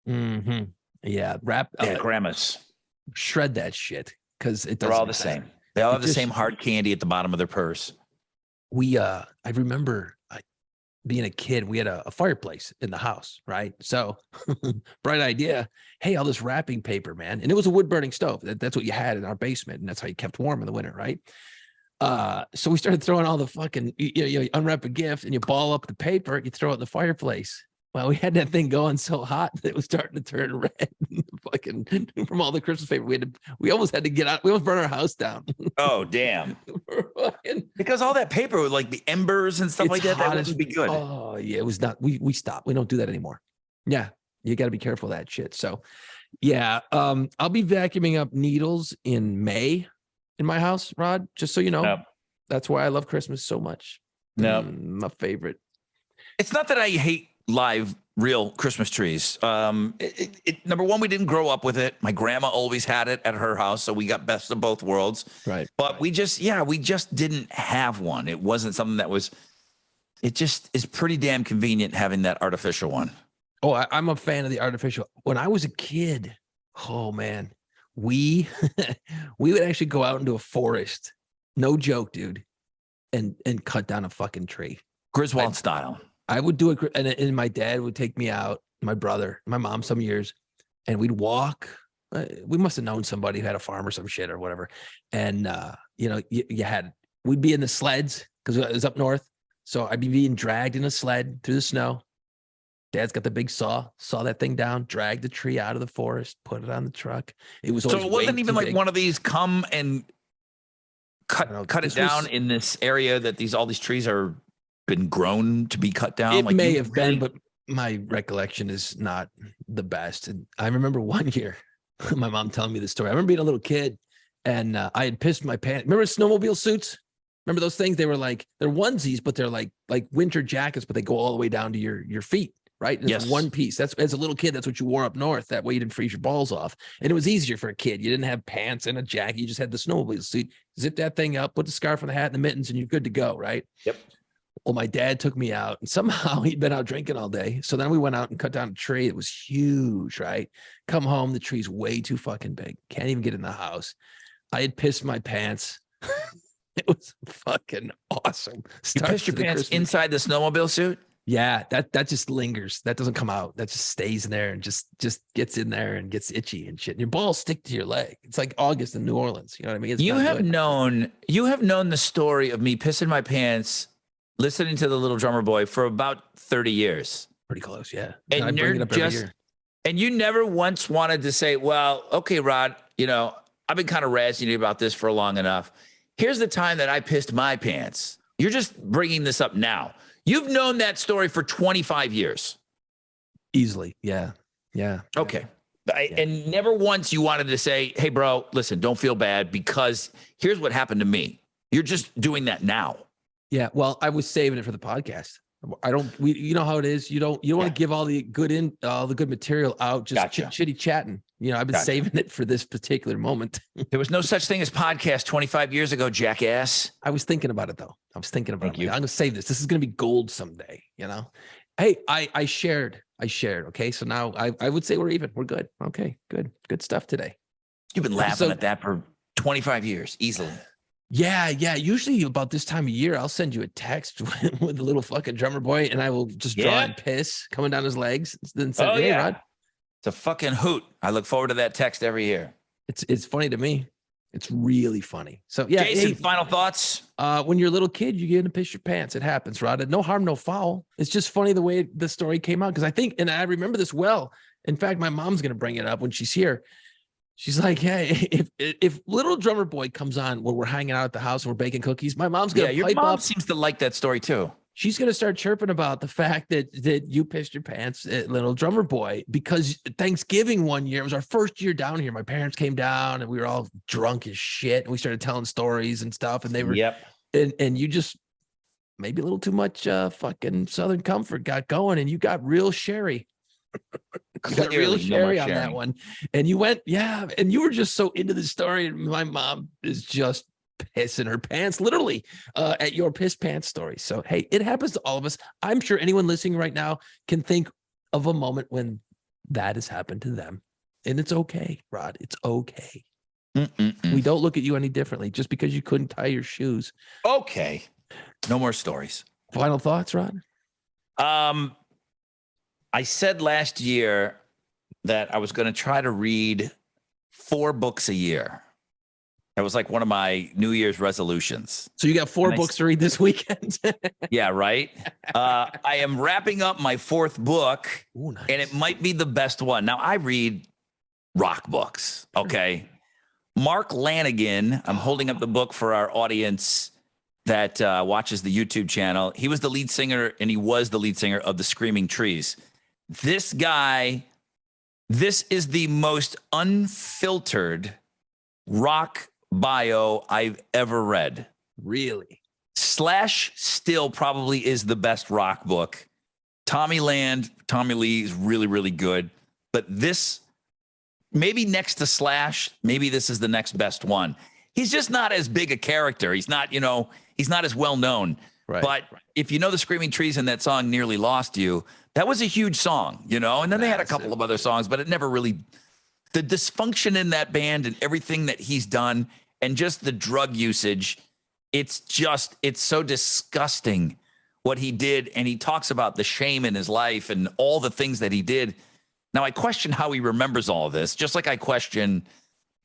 Mm-hmm. Yeah. Wrap. Yeah, grandmas. Shred that shit because they're all the same. They all have the same hard candy at the bottom of their purse. I remember being a kid, we had a fireplace in the house, right? So bright idea. Hey, all this wrapping paper, man. And it was a wood burning stove. That's what you had in our basement. And that's how you kept warm in the winter, right? So we started throwing all the fucking, you unwrap a gift and you ball up the paper, you throw it in the fireplace. Well, we had that thing going so hot that it was starting to turn red fucking from all the Christmas paper. We almost had to get out. We almost burned our house down. Oh, damn. Because all that paper with like the embers and stuff like that wouldn't be good. Oh, yeah. It was not. We stopped. We don't do that anymore. Yeah. You got to be careful of that shit. So, yeah. I'll be vacuuming up needles in May in my house, Rod, just so you know. No. That's why I love Christmas so much. No. My favorite. It's not that I hate live real Christmas trees. Number one, we didn't grow up with it. My grandma always had it at her house, so we got best of both worlds. Right. But we just didn't have one. It wasn't something that was. It just is pretty damn convenient having that artificial one. Oh, I'm a fan of the artificial. When I was a kid, oh man, we would actually go out into a forest. No joke, dude, and cut down a fucking tree. Griswold style. I would do it, and my dad would take me out, my brother, my mom, some years, and we'd walk. We must have known somebody who had a farm or some shit or whatever. And, we'd be in the sleds because it was up north. So I'd be being dragged in a sled through the snow. Dad's got the big saw that thing down, dragged the tree out of the forest, put it on the truck. It was so it wasn't even like one of these come and cut it down in this area that all these trees are been grown to be cut down. It may have been, but my recollection is not the best. And I remember one year, my mom telling me the story. I remember being a little kid, and I had pissed my pants. Remember snowmobile suits? Remember those things? They were like, they're onesies, but they're like winter jackets, but they go all the way down to your feet, right? And it's one piece. That's, as a little kid, that's what you wore up north. That way you didn't freeze your balls off. And it was easier for a kid. You didn't have pants and a jacket. You just had the snowmobile suit. Zip that thing up, put the scarf on the hat and the mittens, and you're good to go, right? Yep. Well, my dad took me out, and somehow he'd been out drinking all day. So then we went out and cut down a tree. It was huge, right? Come home, the tree's way too fucking big. Can't even get in the house. I had pissed my pants. It was fucking awesome. You pissed your pants inside the snowmobile suit? Yeah, that just lingers. That doesn't come out. That just stays in there and just gets in there and gets itchy and shit. And your balls stick to your leg. It's like August in New Orleans. You know what I mean? You have known the story of me pissing my pants listening to the Little Drummer Boy for about 30 years. Pretty close, yeah. And you never once wanted to say, well, okay, Rod, I've been kind of razzing you about this for long enough. Here's the time that I pissed my pants. You're just bringing this up now. You've known that story for 25 years. Easily, yeah. Yeah. Okay. And never once you wanted to say, hey, bro, listen, don't feel bad because here's what happened to me. You're just doing that now. Yeah. Well, I was saving it for the podcast. You know how it is. You don't want to give all the good material out, just chitty chatting. I've been saving it for this particular moment. There was no such thing as podcast 25 years ago, jackass. I was thinking about it though. I'm going to save this. This is going to be gold someday, Hey, I shared. Okay. So now I would say we're even. We're good. Okay. Good stuff today. You've been laughing at that for 25 years easily. Yeah. Usually about this time of year, I'll send you a text with a little fucking drummer boy and I will just draw and piss coming down his legs. Then say, hey, Rod. It's a fucking hoot. I look forward to that text every year. It's funny to me. It's really funny. So yeah. Jason, final thoughts? When you're a little kid, you get to piss your pants. It happens, Rod. No harm, no foul. It's just funny the way the story came out. Because I remember this well. In fact, my mom's going to bring it up when she's here. She's like, hey, if little drummer boy comes on when we're hanging out at the house and we're baking cookies, my mom's going to pipe up. Your mom seems to like that story too. She's going to start chirping about the fact that you pissed your pants at little drummer boy, because Thanksgiving one year, it was our first year down here. My parents came down and we were all drunk as shit. And we started telling stories and stuff. And they were, and you just maybe a little too much fucking Southern comfort got going and you got real sherry. You got real sherry on that one. And you went, and you were just so into the story. And my mom is just pissing her pants, literally, at your piss pants story. So, hey, it happens to all of us. I'm sure anyone listening right now can think of a moment when that has happened to them. And it's okay, Rod. It's okay. We don't look at you any differently just because you couldn't tie your shoes. Okay. No more stories. Final thoughts, Rod? I said last year that I was going to try to read 4 books a year. That was like one of my New Year's resolutions. So you got 4 books to read this weekend? Yeah, right. I am wrapping up my 4th book. Ooh, nice. And it might be the best one. Now, I read rock books, okay? Mark Lanigan, I'm holding up the book for our audience that watches the YouTube channel. He was the lead singer, and he was the lead singer of the Screaming Trees. This guy, this is the most unfiltered rock bio I've ever read. Really? Slash still probably is the best rock book. Tommy Lee is really, really good. But this, maybe next to Slash, maybe this is the next best one. He's just not as big a character. He's not, he's not as well known. Right. But if you know the Screaming Trees and that song Nearly Lost You, that was a huge song, and then they had a couple of other songs, but it never really, the dysfunction in that band and everything that he's done and just the drug usage, it's so disgusting what he did. And he talks about the shame in his life and all the things that he did. Now, I question how he remembers all of this, just like I question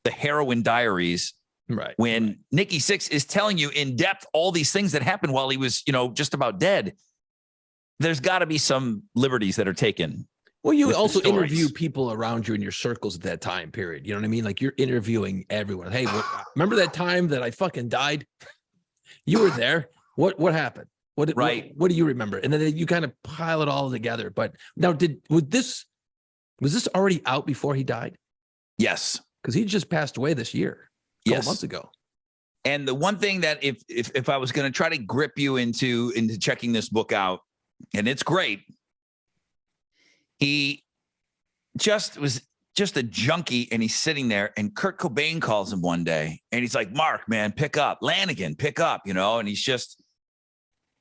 the Heroin Diaries. Right. When Nikki Sixx is telling you in depth all these things that happened while he was, just about dead. There's got to be some liberties that are taken. Well, you also interview people around you in your circles at that time period. You know what I mean? Like you're interviewing everyone. Hey, remember that time that I fucking died? You were there. What happened? What do you remember? And then you kind of pile it all together. But now, was this already out before he died? Yes, because he just passed away this year. A couple months ago. And the one thing that if I was going to try to grip you into checking this book out, and it's great, he just was just a junkie, and he's sitting there, and Kurt Cobain calls him one day, and he's like, Mark, man, pick up. Lanigan, pick up, and he's just,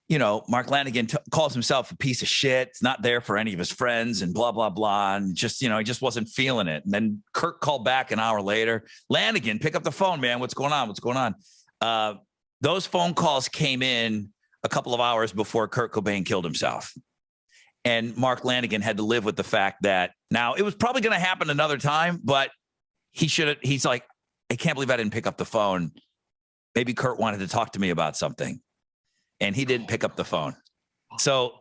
Mark Lanigan calls himself a piece of shit. It's not there for any of his friends and blah, blah, blah. And just, he just wasn't feeling it. And then Kurt called back an hour later. Lanigan, pick up the phone, man. What's going on? What's going on? Those phone calls came in a couple of hours before Kurt Cobain killed himself. And Mark Lanigan had to live with the fact that now it was probably going to happen another time, but he's like, I can't believe I didn't pick up the phone. Maybe Kurt wanted to talk to me about something. And he didn't pick up the phone. So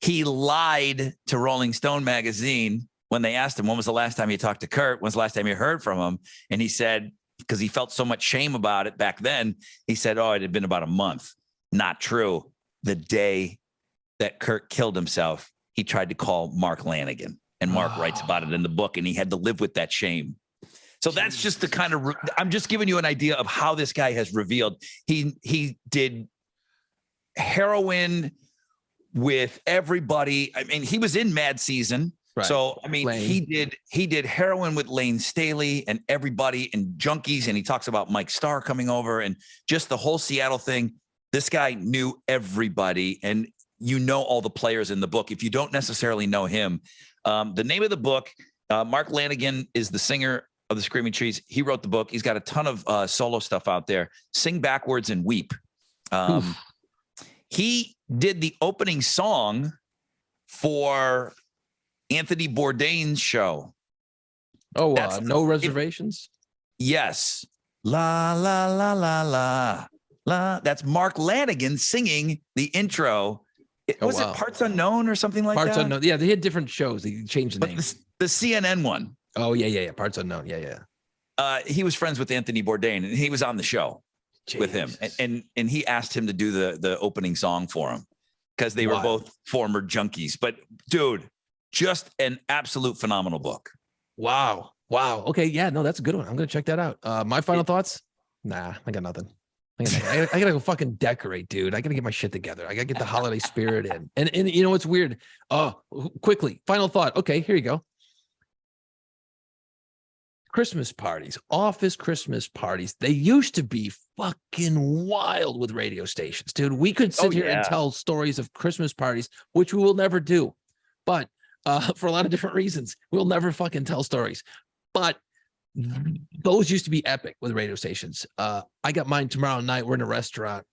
he lied to Rolling Stone magazine when they asked him, when was the last time you talked to Kurt? When's the last time you heard from him? And he said, because he felt so much shame about it back then, he said, it had been about a month. Not true. The day that Kurt killed himself, he tried to call Mark Lanigan. And Mark writes about it in the book, and he had to live with that shame. So that's just the kind of, I'm just giving you an idea of how this guy has revealed. He did heroin with everybody. I mean, he was in Mad Season. Right. So, I mean, Lane. he did heroin with Lane Staley and everybody and junkies. And he talks about Mike Starr coming over and just the whole Seattle thing. This guy knew everybody, and you know all the players in the book. If you don't necessarily know him, the name of the book, Mark Lanigan is the singer of the Screaming Trees. He wrote the book. He's got a ton of solo stuff out there. Sing Backwards and Weep. He did the opening song for Anthony Bourdain's show. Oh, No Reservations? Yes. La, la, la, la, la, la. That's Mark Lanigan singing the intro. Was it Parts Unknown or something like that? Parts Unknown. Yeah, they had different shows. They changed the name. The CNN one. Oh, yeah. Parts Unknown. Yeah. He was friends with Anthony Bourdain, and he was on the show with him. And he asked him to do the opening song for him because they were both former junkies. But, dude, just an absolute phenomenal book. Wow. Okay. Yeah, no, that's a good one. I'm going to check that out. My final thoughts? Nah, I got nothing. I gotta go fucking decorate, dude. I gotta get my shit together. I gotta get the holiday spirit in. And you know what's weird? Oh, quickly. Final thought. Okay, here you go. Christmas parties, office Christmas parties. They used to be fucking wild with radio stations, dude. We could sit here and tell stories of Christmas parties, which we will never do. But for a lot of different reasons, we'll never fucking tell stories. But those used to be epic with radio stations. I got mine tomorrow night. We're in a restaurant.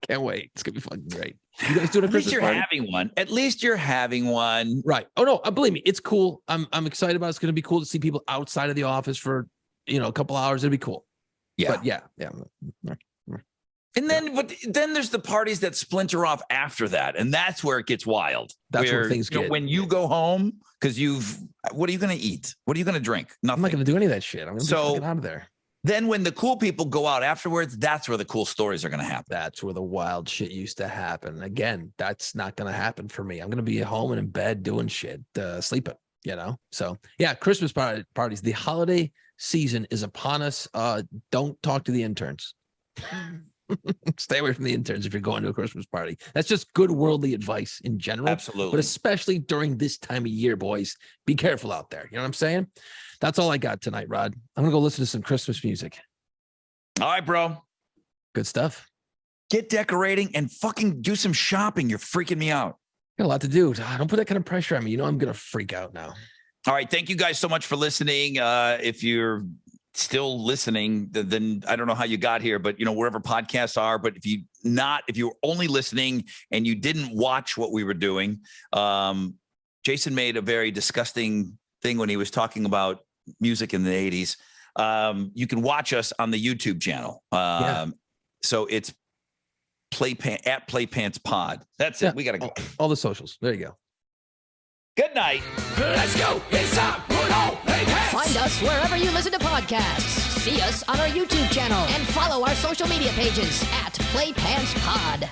Can't wait. It's gonna be fucking great. You guys doing a Christmas party? At least you're having one. Right. Oh no, believe me, it's cool. I'm excited about it. It's gonna be cool to see people outside of the office for a couple hours. It'll be cool. Yeah. But yeah. And then there's the parties that splinter off after that, and that's where it gets wild. That's where things get. When you go home, because what are you going to eat? What are you going to drink? Nothing. I'm not going to do any of that shit. I'm going to be fucking out of there. Then when the cool people go out afterwards, that's where the cool stories are going to happen. That's where the wild shit used to happen. Again, that's not going to happen for me. I'm going to be at home and in bed doing shit, sleeping. So yeah, Christmas parties. The holiday season is upon us. Don't talk to the interns. Stay away from the interns if you're going to a Christmas party. That's just good worldly advice in general. Absolutely. But especially during this time of year, boys, be careful out there. You know what I'm saying? That's all I got tonight, Rod. I'm going to go listen to some Christmas music. All right, bro. Good stuff. Get decorating and fucking do some shopping. You're freaking me out. Got a lot to do. Don't put that kind of pressure on me. I'm going to freak out now. All right. Thank you guys so much for listening. If you're still listening, then I don't know how you got here, but wherever podcasts are, but if you're only listening and you didn't watch what we were doing, Jason made a very disgusting thing when he was talking about music in the 80s. You can watch us on the YouTube channel. So it's at Playpants Pod. That's it. We got to go. All the socials. There you go. Good night. Let's go. It's time. Put on Playpants. Find us wherever you listen to podcasts. See us on our YouTube channel and follow our social media pages at Playpants Pod.